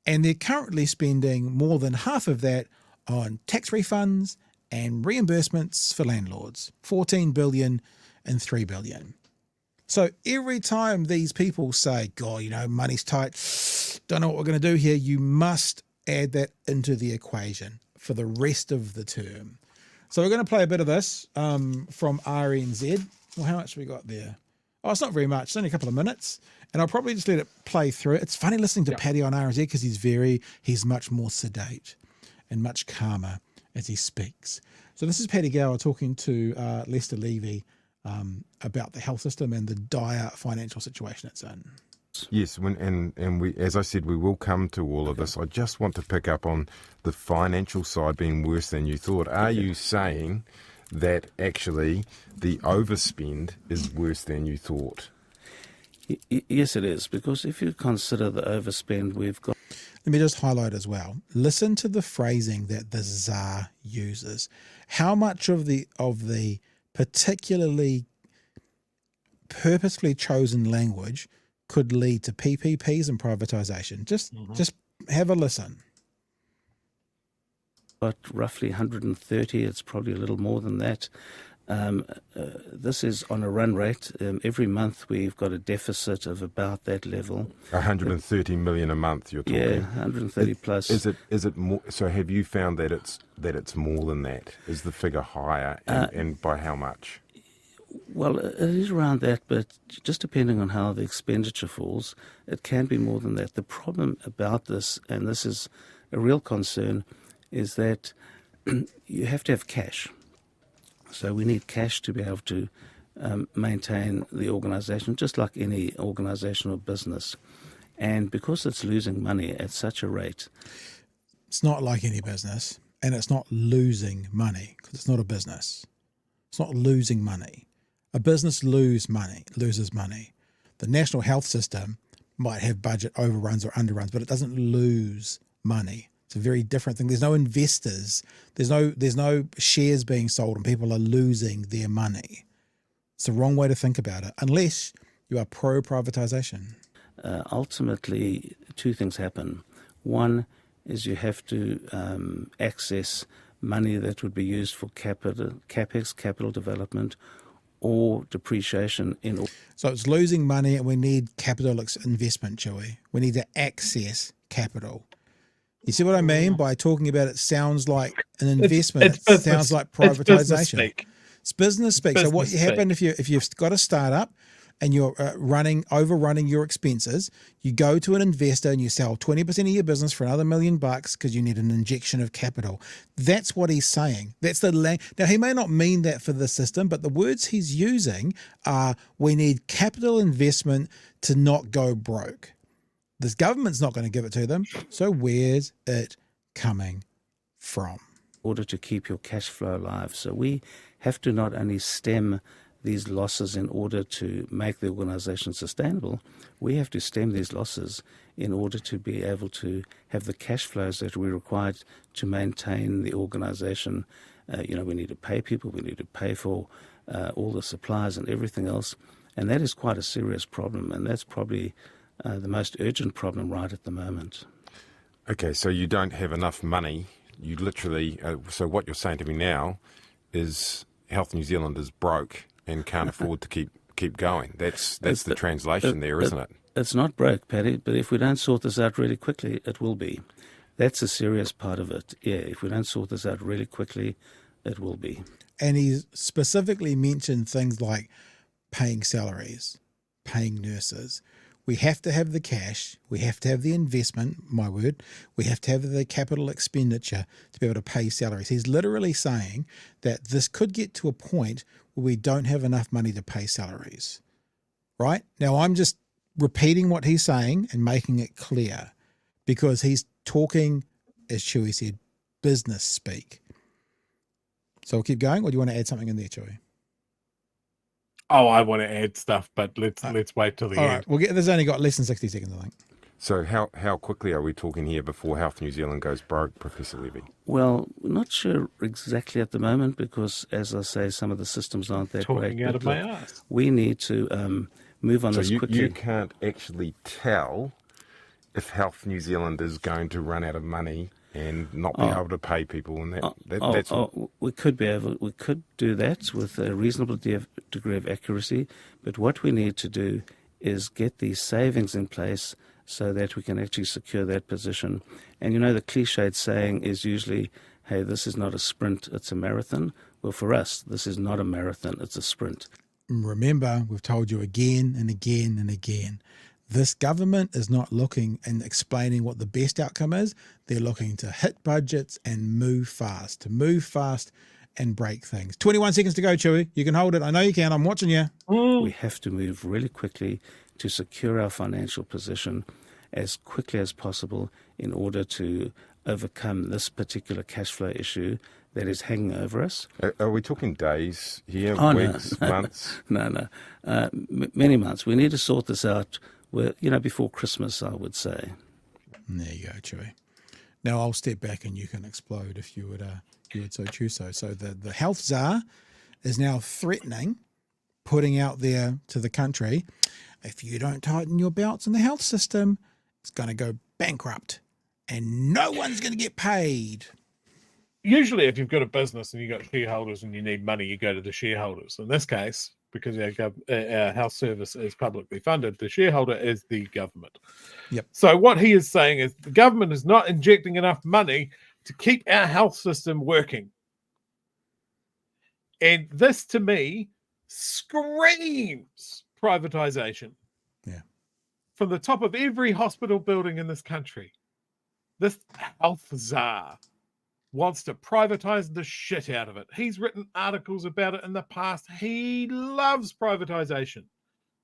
and they're currently spending more than half of that on tax refunds and reimbursements for landlords, 14 billion and 3 billion. So every time these people say, God, money's tight, don't know what we're going to do here, you must add that into the equation for the rest of the term. So we're going to play a bit of this from RNZ. Well, how much we got there? Oh, it's not very much. It's only a couple of minutes. And I'll probably just let it play through. It's funny listening to Paddy on RNZ because he's much more sedate and much calmer as he speaks. So this is Paddy Gower talking to Lester Levy about the health system and the dire financial situation it's in. Yes, and we, as I said, we will come to all of this. I just want to pick up on the financial side being worse than you thought. Are you saying that actually the overspend is worse than you thought? Yes, it is, because if you consider the overspend we've got... Let me just highlight as well. Listen to the phrasing that the Tsar uses. How much of the particularly purposefully chosen language could lead to PPPs and privatisation? Just have a listen. But roughly 130, it's probably a little more than that. This is on a run rate. Every month we've got a deficit of about that level. 130 million a month, you're talking? Yeah, 130 plus. Is it more? So have you found that it's more than that? Is the figure higher, and by how much? Well, it is around that, but just depending on how the expenditure falls, it can be more than that. The problem about this, and this is a real concern, is that you have to have cash. So we need cash to be able to maintain the organisation, just like any organisation or business. And because it's losing money at such a rate... It's not like any business, and it's not losing money, because it's not a business. It's not losing money. A business loses money. The National Health System might have budget overruns or underruns, but it doesn't lose money. It's a very different thing. There's no investors. There's no shares being sold and people are losing their money. It's the wrong way to think about it, unless you are pro-privatisation. Ultimately, two things happen. One is you have to access money that would be used for capex, capital development, or depreciation. So it's losing money, and we need capital investment, Chewy. We need to access capital. You see what I mean by talking about it sounds like an investment. It sounds like privatisation. It's business speak. So what happens if you've got a startup and you're overrunning your expenses, you go to an investor and you sell 20% of your business for another $1 million because you need an injection of capital. That's what he's saying. That's the Now, he may not mean that for the system, but the words he's using are, we need capital investment to not go broke. This government's not going to give it to them, so where's it coming from? In order to keep your cash flow alive. So we have to not only stem these losses in order to make the organisation sustainable, we have to stem these losses in order to be able to have the cash flows that we require to maintain the organisation. We need to pay people, we need to pay for all the supplies and everything else, and that is quite a serious problem, and that's probably the most urgent problem right at the moment. Okay, so you don't have enough money. You literally, so what you're saying to me now is Health New Zealand is broke and can't afford to keep going. That's the translation there, isn't it? It's not broke, Paddy, but if we don't sort this out really quickly, it will be. That's a serious part of it. Yeah, if we don't sort this out really quickly, it will be. And he specifically mentioned things like paying salaries, paying nurses. We have to have the cash, we have to have the investment, my word, we have to have the capital expenditure to be able to pay salaries. He's literally saying that this could get to a point where we don't have enough money to pay salaries, right? Now, I'm just repeating what he's saying and making it clear because he's talking, as Chewy said, business speak. So we'll keep going, or do you want to add something in there, Chewy? Oh, I want to add stuff, but let's wait till the all end. Right, there's only got less than 60 seconds, I think. So how quickly are we talking here before Health New Zealand goes broke, Professor Levy? Well, not sure exactly at the moment because, as I say, some of the systems aren't that great. Talking out of my ass. We need to move on this quickly. You can't actually tell if Health New Zealand is going to run out of money and not be able to pay people, and that's we could do that with a reasonable degree of accuracy. But what we need to do is get these savings in place so that we can actually secure that position. And the cliched saying is usually, "Hey, this is not a sprint; it's a marathon." Well, for us, this is not a marathon; it's a sprint. Remember, we've told you again and again and again. This government is not looking and explaining what the best outcome is. They're looking to hit budgets and move fast, and break things. 21 seconds to go, Chewy. You can hold it. I know you can. I'm watching you. We have to move really quickly to secure our financial position as quickly as possible in order to overcome this particular cash flow issue that is hanging over us. Are we talking days here, weeks, months? No. Many months. We need to sort this out. Before Christmas, I would say. There you go, Chewy. Now I'll step back and you can explode if you would so choose so. So the health czar is now threatening, putting out there to the country, if you don't tighten your belts in the health system, it's going to go bankrupt and no one's going to get paid. Usually if you've got a business and you've got shareholders and you need money, you go to the shareholders. In this case, because our health service is publicly funded, the shareholder is the government. Yep. So what he is saying is the government is not injecting enough money to keep our health system working. And this, to me, screams privatization. Yeah. From the top of every hospital building in this country, this health czar wants to privatize the shit out of it. He's written articles about it in the past. He loves privatization.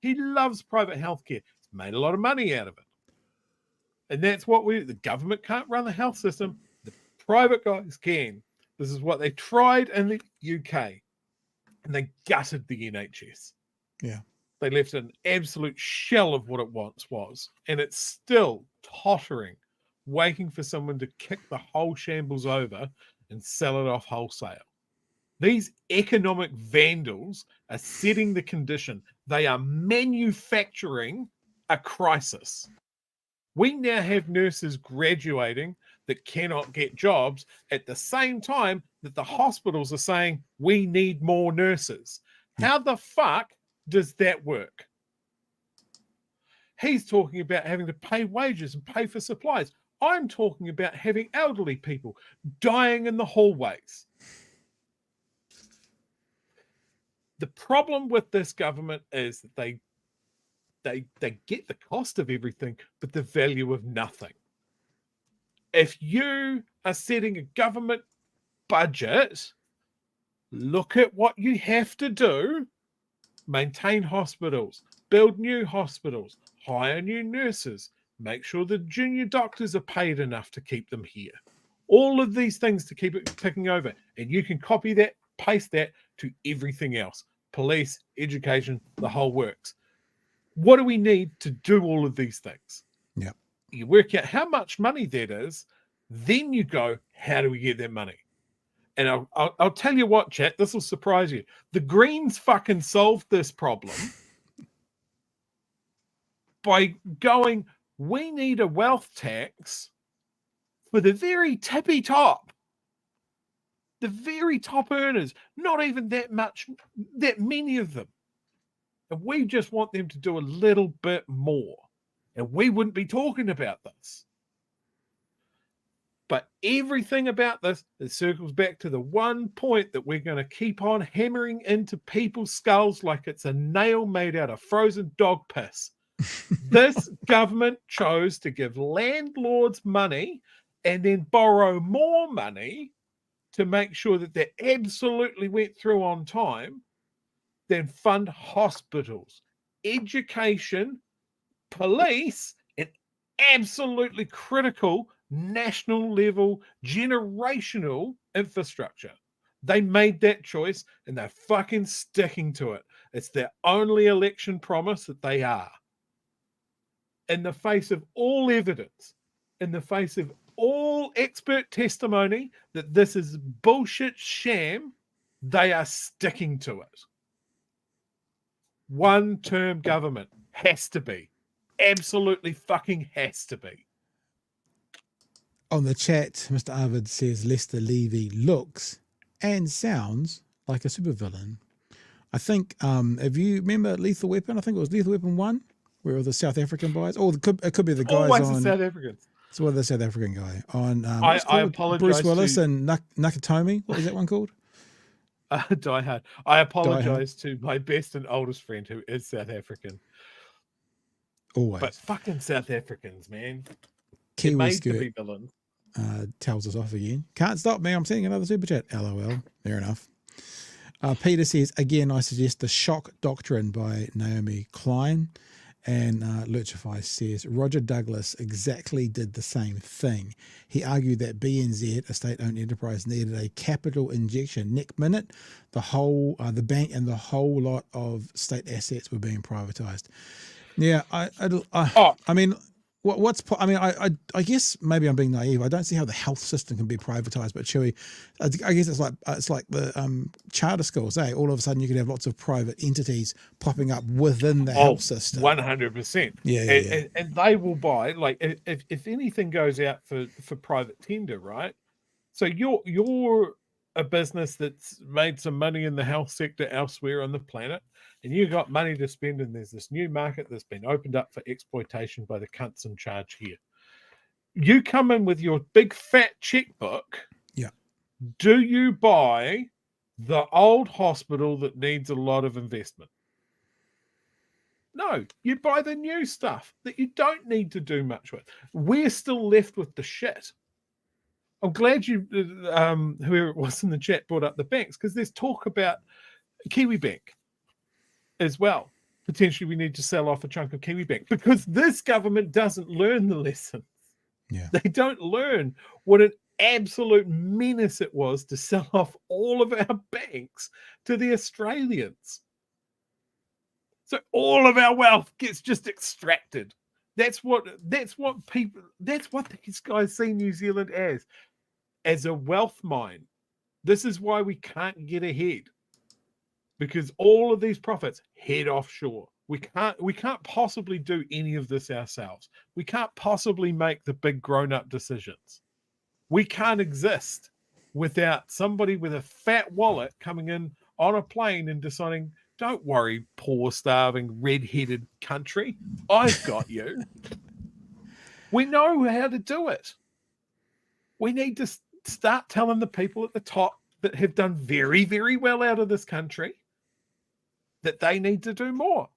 He loves private healthcare. He's made a lot of money out of it. And that's what the government can't run the health system. The private guys can. This is what they tried in the UK. And they gutted the NHS. Yeah. They left an absolute shell of what it once was. And it's still tottering, waiting for someone to kick the whole shambles over and sell it off wholesale. These economic vandals are setting the condition. They are manufacturing a crisis. We now have nurses graduating that cannot get jobs at the same time that the hospitals are saying, we need more nurses. How the fuck does that work? He's talking about having to pay wages and pay for supplies. I'm talking about having elderly people dying in the hallways. The problem with this government is that they get the cost of everything, but the value of nothing. If you are setting a government budget, look at what you have to do. Maintain hospitals, build new hospitals, hire new nurses, make sure the junior doctors are paid enough to keep them here. all of these things to keep it ticking over. And you can copy that, paste that to everything else. Police, education, the whole works. What do we need to do all of these things? Yeah. You work out how much money that is, then you go, how do we get that money? And I'll tell you what, chat, this will surprise you. The Greens fucking solved this problem by going, we need a wealth tax for the very tippy top. The very top earners, not even that many of them. And we just want them to do a little bit more. And we wouldn't be talking about this. But everything about this, it circles back to the one point that we're going to keep on hammering into people's skulls like it's a nail made out of frozen dog piss. This government chose to give landlords money and then borrow more money to make sure that they absolutely went through on time, then fund hospitals, education, police, and absolutely critical national level, generational infrastructure. They made that choice and they're fucking sticking to it. It's their only election promise that they are. In the face of all evidence, in the face of all expert testimony that this is bullshit sham, they are sticking to it. One-term government has to be. Absolutely fucking has to be. On the chat, Mr. Arvid says Lester Levy looks and sounds like a supervillain. I think, if you remember Lethal Weapon, I think it was Lethal Weapon 1, where all the South African guys, or it could be the guys Always on... the South Africans. It's one of the South African guy on I apologize Bruce Willis to... and Nakatomi. What is that one called? Die Hard. I apologize to my best and oldest friend who is South African. Always. But fucking South Africans, man. Kiwi made Skirt to be villains. tells us off again. Can't stop me. I'm sending another super chat. LOL. Fair enough. Peter says, again, I suggest The Shock Doctrine by Naomi Klein. And Lurchify says, Roger Douglas exactly did the same thing. He argued that BNZ, a state-owned enterprise, needed a capital injection. Next minute, the bank and the whole lot of state assets were being privatised. Yeah, I mean, I guess maybe I'm being naive. I don't see how the health system can be privatised, but Chewy, I guess it's like the charter schools, eh? All of a sudden you can have lots of private entities popping up within the health system. 100%. Yeah. And they will buy, like, if anything goes out for private tender, right? So you're a business that's made some money in the health sector elsewhere on the planet, and you got money to spend, and there's this new market that's been opened up for exploitation by the cunts in charge here. You come in with your big fat checkbook. Yeah. Do you buy the old hospital that needs a lot of investment? No, you buy the new stuff that you don't need to do much with. We're still left with the shit. I'm glad you, whoever it was in the chat, brought up the banks, because there's talk about Kiwi Bank as well. Potentially we need to sell off a chunk of Kiwi Bank because this government doesn't learn the lessons. Yeah. They don't learn what an absolute menace it was to sell off all of our banks to the Australians. So all of our wealth gets just extracted. That's what these guys see New Zealand as a wealth mine. This is why we can't get ahead. Because all of these profits head offshore. We can't possibly do any of this ourselves. We can't possibly make the big grown-up decisions. We can't exist without somebody with a fat wallet coming in on a plane and deciding, don't worry, poor, starving, red-headed country. I've got you. We know how to do it. We need to start telling the people at the top that have done very, very well out of this country that they need to do more.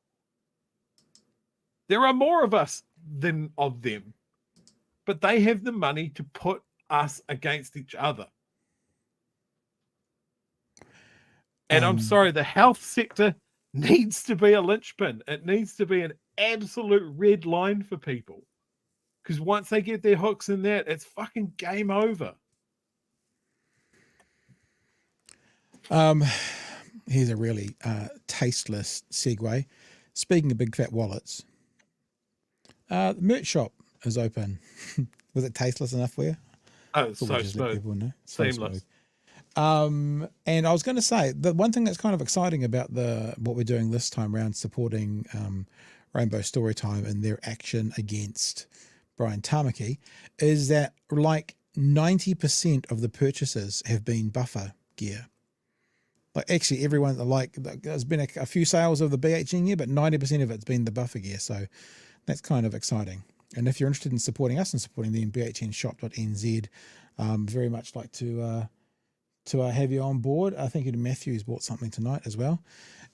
There are more of us than of them, but they have the money to put us against each other. And I'm sorry, the health sector needs to be a linchpin. It needs to be an absolute red line for people. Because once they get their hooks in that, it's fucking game over. Here's a really tasteless segue. Speaking of big fat wallets, the merch shop is open. Was it tasteless enough for you? Oh, it's so smooth. Seamless. And I was going to say, the one thing that's kind of exciting about what we're doing this time around, supporting Rainbow Storytime and their action against Brian Tamaki, is that like 90% of the purchases have been buffer gear. Like actually everyone, like there's been a few sales of the BHN gear, but 90% of it's been the buffer gear. So that's kind of exciting. And if you're interested in supporting us and supporting them, bhnshop.nz, very much like to have you on board. I think Matthew's bought something tonight as well.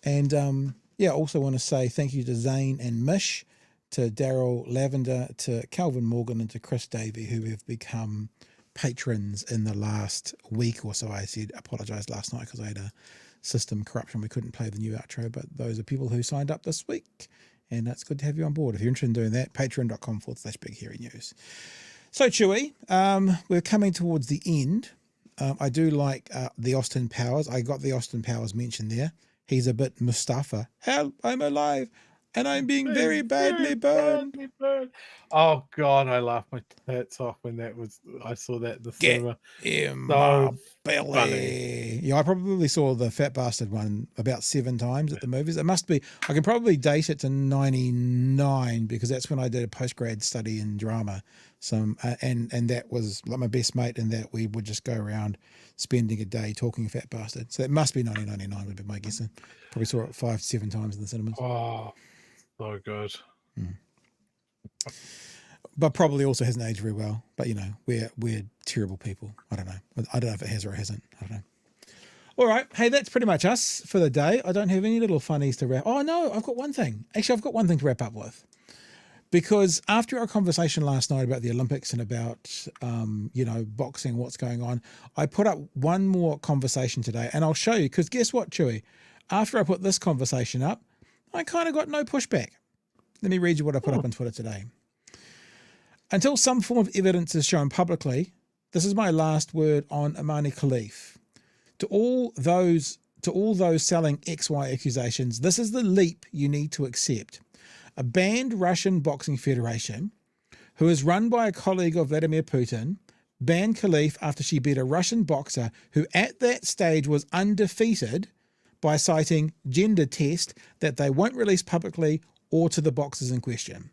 And yeah, also want to say thank you to Zane and Mish, to Daryl Lavender, to Calvin Morgan, and to Chris Davey, who have become patrons in the last week or so. I said apologise last night because I had a system corruption. We couldn't play the new outro, but those are people who signed up this week, and it's good to have you on board. If you're interested in doing that, patreon.com/Big Hairy News. So Chewy, we're coming towards the end. I do like the Austin Powers. I got the Austin Powers mentioned there. He's a bit Mustafa. Help, I'm alive. And I'm being very badly burned. Oh God, I laughed my tits off when I saw that in the cinema. In my belly. Funny. Yeah, I probably saw the Fat Bastard one about 7 times at the movies. It must be, I can probably date it to 99 because that's when I did a postgrad study in drama. And that was like my best mate, in that we would just go around spending a day talking Fat Bastard. So it must be 1999 would be my guess. Probably saw it 5-7 times in the cinemas. Oh, so good. But probably also hasn't aged very well. But you know, we're terrible people. I don't know. I don't know if it has or it hasn't. I don't know. All right. Hey, that's pretty much us for the day. I don't have any little funnies to wrap. Oh no, I've got one thing. Actually, I've got one thing to wrap up with. Because after our conversation last night about the Olympics and about, boxing, what's going on, I put up one more conversation today, and I'll show you, because guess what, Chewy? After I put this conversation up, I kind of got no pushback. Let me read you what I put up on Twitter today. Until some form of evidence is shown publicly, this is my last word on Imani Khalif. To all those selling XY accusations, this is the leap you need to accept. A banned Russian boxing federation, who is run by a colleague of Vladimir Putin, banned Khalif after she beat a Russian boxer who at that stage was undefeated by citing gender test that they won't release publicly or to the boxers in question.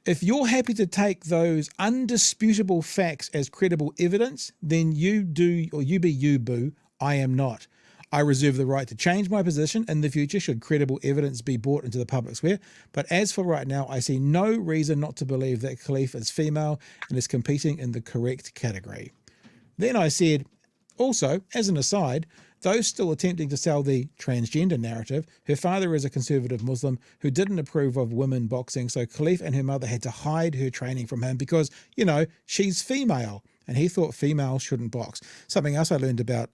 If you're happy to take those undisputable facts as credible evidence, then you do, or you be you, boo. I am not. I reserve the right to change my position in the future should credible evidence be brought into the public sphere. But as for right now, I see no reason not to believe that Khalif is female and is competing in the correct category. Then I said, also, as an aside, those still attempting to sell the transgender narrative, her father is a conservative Muslim who didn't approve of women boxing, so Khalif and her mother had to hide her training from him because, she's female. And he thought females shouldn't box. Something else I learned about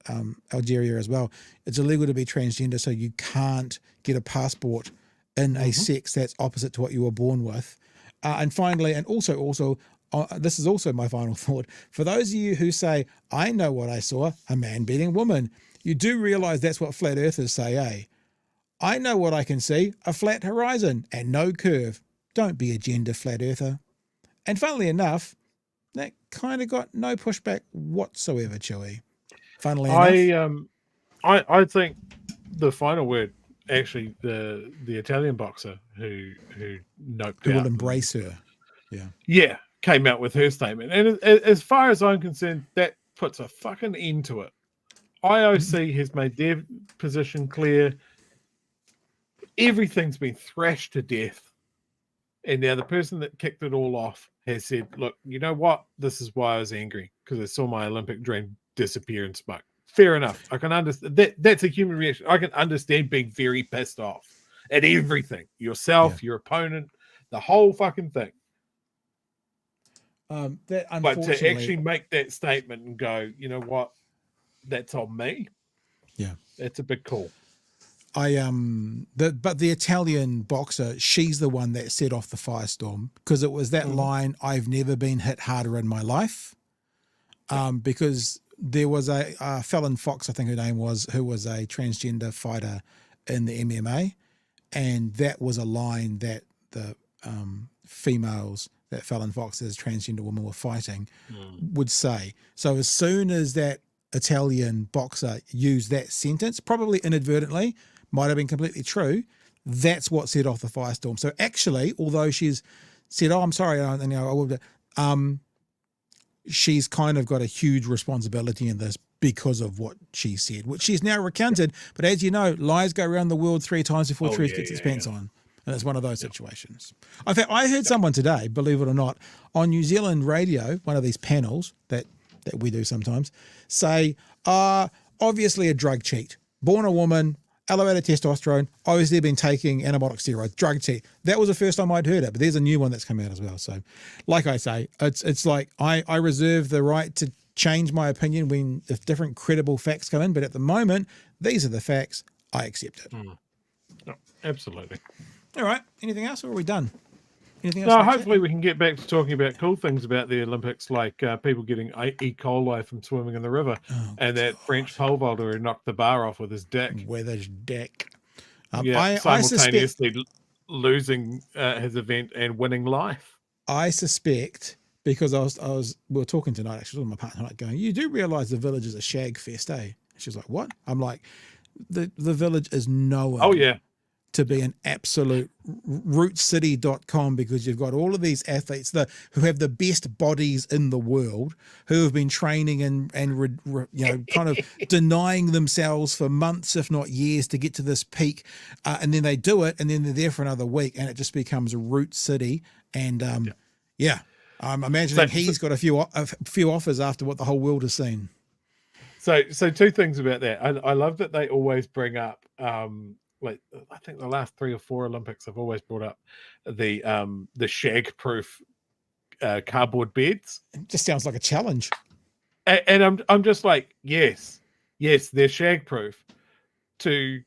Algeria as well. It's illegal to be transgender, so you can't get a passport in a sex that's opposite to what you were born with. And finally, and also, this is also my final thought. For those of you who say, I know what I saw, a man beating a woman, you do realize that's what flat earthers say, eh? I know what I can see, a flat horizon and no curve. Don't be a gender flat earther. And funnily enough, that kind of got no pushback whatsoever, Chewy. Funnily enough. I think the final word, actually, the Italian boxer who noped out. Who will embrace her. Yeah. Yeah, came out with her statement. And as far as I'm concerned, that puts a fucking end to it. IOC has made their position clear. Everything's been thrashed to death. And now the person that kicked it all off has said, look, you know what? This is why I was angry, because I saw my Olympic dream disappear in smoke. Fair enough. I can understand that. That's a human reaction. I can understand being very pissed off at everything. Yourself, your opponent, the whole fucking thing. But to actually make that statement and go, you know what? That's on me. Yeah. That's a big call. But the Italian boxer, she's the one that set off the firestorm, because it was that line, I've never been hit harder in my life. Because there was a Fallon Fox, I think her name was, who was a transgender fighter in the MMA, and that was a line that the females that Fallon Fox as transgender women were fighting would say. So as soon as that Italian boxer used that sentence, probably inadvertently, might have been completely true, that's what set off the firestorm. So actually, although she's said, "Oh, I'm sorry," I would, she's kind of got a huge responsibility in this because of what she said, which she's now recounted. But as you know, lies go around the world 3 times before truth gets its pants on. And it's one of those situations. In fact, I heard someone today, believe it or not, on New Zealand radio, one of these panels that we do sometimes, say, obviously a drug cheat. Born a woman, elevated testosterone, obviously been taking anabolic steroids, drug cheat. That was the first time I'd heard it, but there's a new one that's come out as well. So like I say, it's like I reserve the right to change my opinion if different credible facts come in, but at the moment, these are the facts. I accept it. No, absolutely. All right. Anything else, or are we done? Anything else? No, hopefully we can get back to talking about cool things about the Olympics, like people getting E. coli from swimming in the river, and that French pole vaulter who knocked the bar off with his dick. Simultaneously losing his event and winning life. I suspect, because we were talking tonight, actually, with my partner tonight, going, you do realise the village is a shag fest, eh? She was like, what? I'm like, the village is known. Oh, yeah. To be an absolute rootcity.com, because you've got all of these athletes who have the best bodies in the world, who have been training and kind of denying themselves for months, if not years, to get to this peak, and then they do it, and then they're there for another week, and it just becomes a root city. And I'm imagining he's got a few offers after what the whole world has seen. So two things about that. I love that they always bring up. Like I think the last 3 or 4 Olympics have always brought up the shag-proof cardboard beds. It just sounds like a challenge. And I'm just like, yes, they're shag-proof to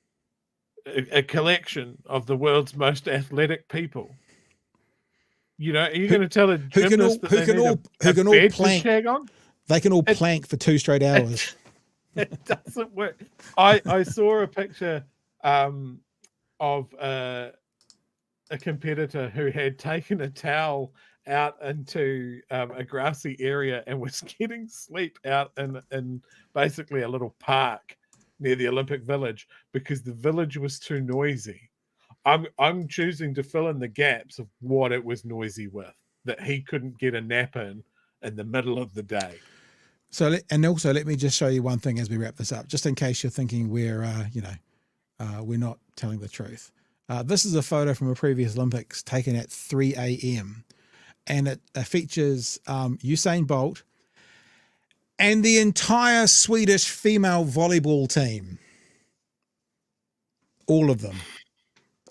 a collection of the world's most athletic people. You know, are you going to tell a gymnast who can all plank? Shag on? They can all plank for 2 straight hours. It doesn't work. I saw a picture of a competitor who had taken a towel out into a grassy area and was getting sleep out in basically a little park near the Olympic Village because the village was too noisy. I'm choosing to fill in the gaps of what it was noisy with, that he couldn't get a nap in the middle of the day. So, and also let me just show you one thing as we wrap this up, just in case you're thinking we're not telling the truth. This is a photo from a previous Olympics taken at 3 a.m. and it features Usain Bolt and the entire Swedish female volleyball team. All of them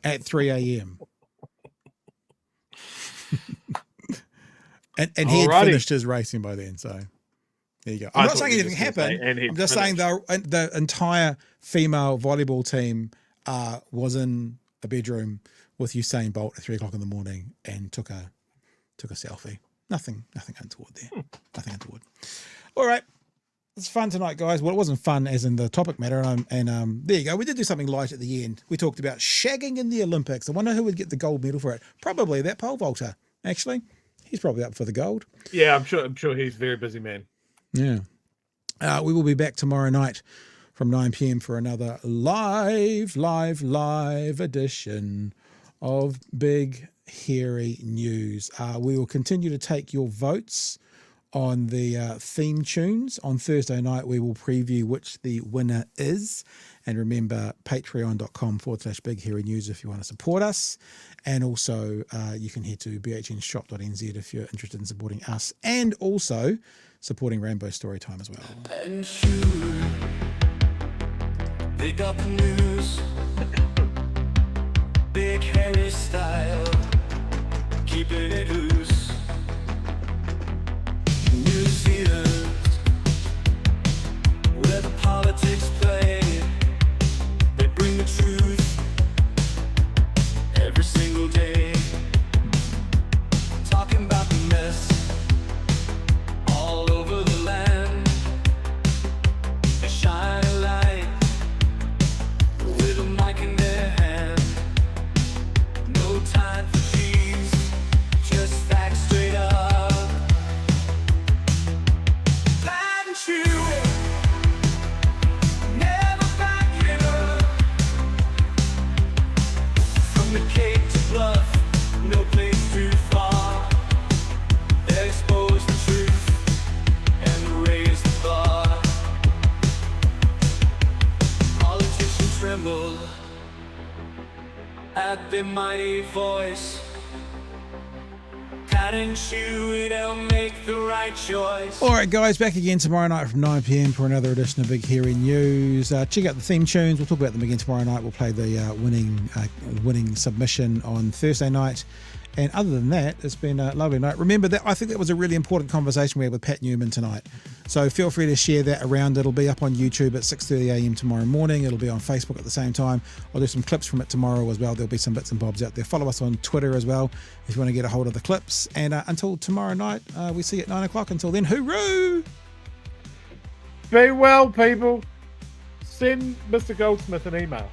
at 3 a.m. and he had finished his racing by then, so there you go. I'm not saying anything happened. I'm just saying the entire female volleyball team was in a bedroom with Usain Bolt at 3 o'clock in the morning and took a selfie. Nothing untoward there. Nothing untoward. All right. It's fun tonight, guys. Well, it wasn't fun as in the topic matter. And there you go. We did do something light at the end. We talked about shagging in the Olympics. I wonder who would get the gold medal for it. Probably that pole vaulter, actually. He's probably up for the gold. Yeah, I'm sure he's a very busy man. Yeah. We will be back tomorrow night from 9 p.m. for another live edition of Big Hairy News. We will continue to take your votes on the theme tunes. On Thursday night, we will preview which the winner is. And remember, patreon.com/Big Hairy News if you want to support us. And also, you can head to bhnshop.nz if you're interested in supporting us and also supporting Rainbow Storytime as well. And sure, pick up the news, Big Hairy style, keeping it loose. New Zealand, where the politics play, they bring the truth every single day. Talking about the mess all over the land, From the Cape to Bluff, no place too far. They expose the truth and raise the bar. Politicians tremble at their mighty voice. Hadn't you, they'll make the right choice. All right, guys, back again tomorrow night from 9 p.m. for another edition of Big Hairy News. Check out the theme tunes. We'll talk about them again tomorrow night. We'll play the winning submission on Thursday night. And other than that, it's been a lovely night. Remember that I think that was a really important conversation we had with Pat Newman tonight. So feel free to share that around. It'll be up on YouTube at 6:30 a.m. tomorrow morning. It'll be on Facebook at the same time. I'll do some clips from it tomorrow as well. There'll be some bits and bobs out there. Follow us on Twitter as well if you want to get a hold of the clips. And until tomorrow night, we see you at 9 o'clock. Until then, hooroo! Be well, people. Send Mr. Goldsmith an email.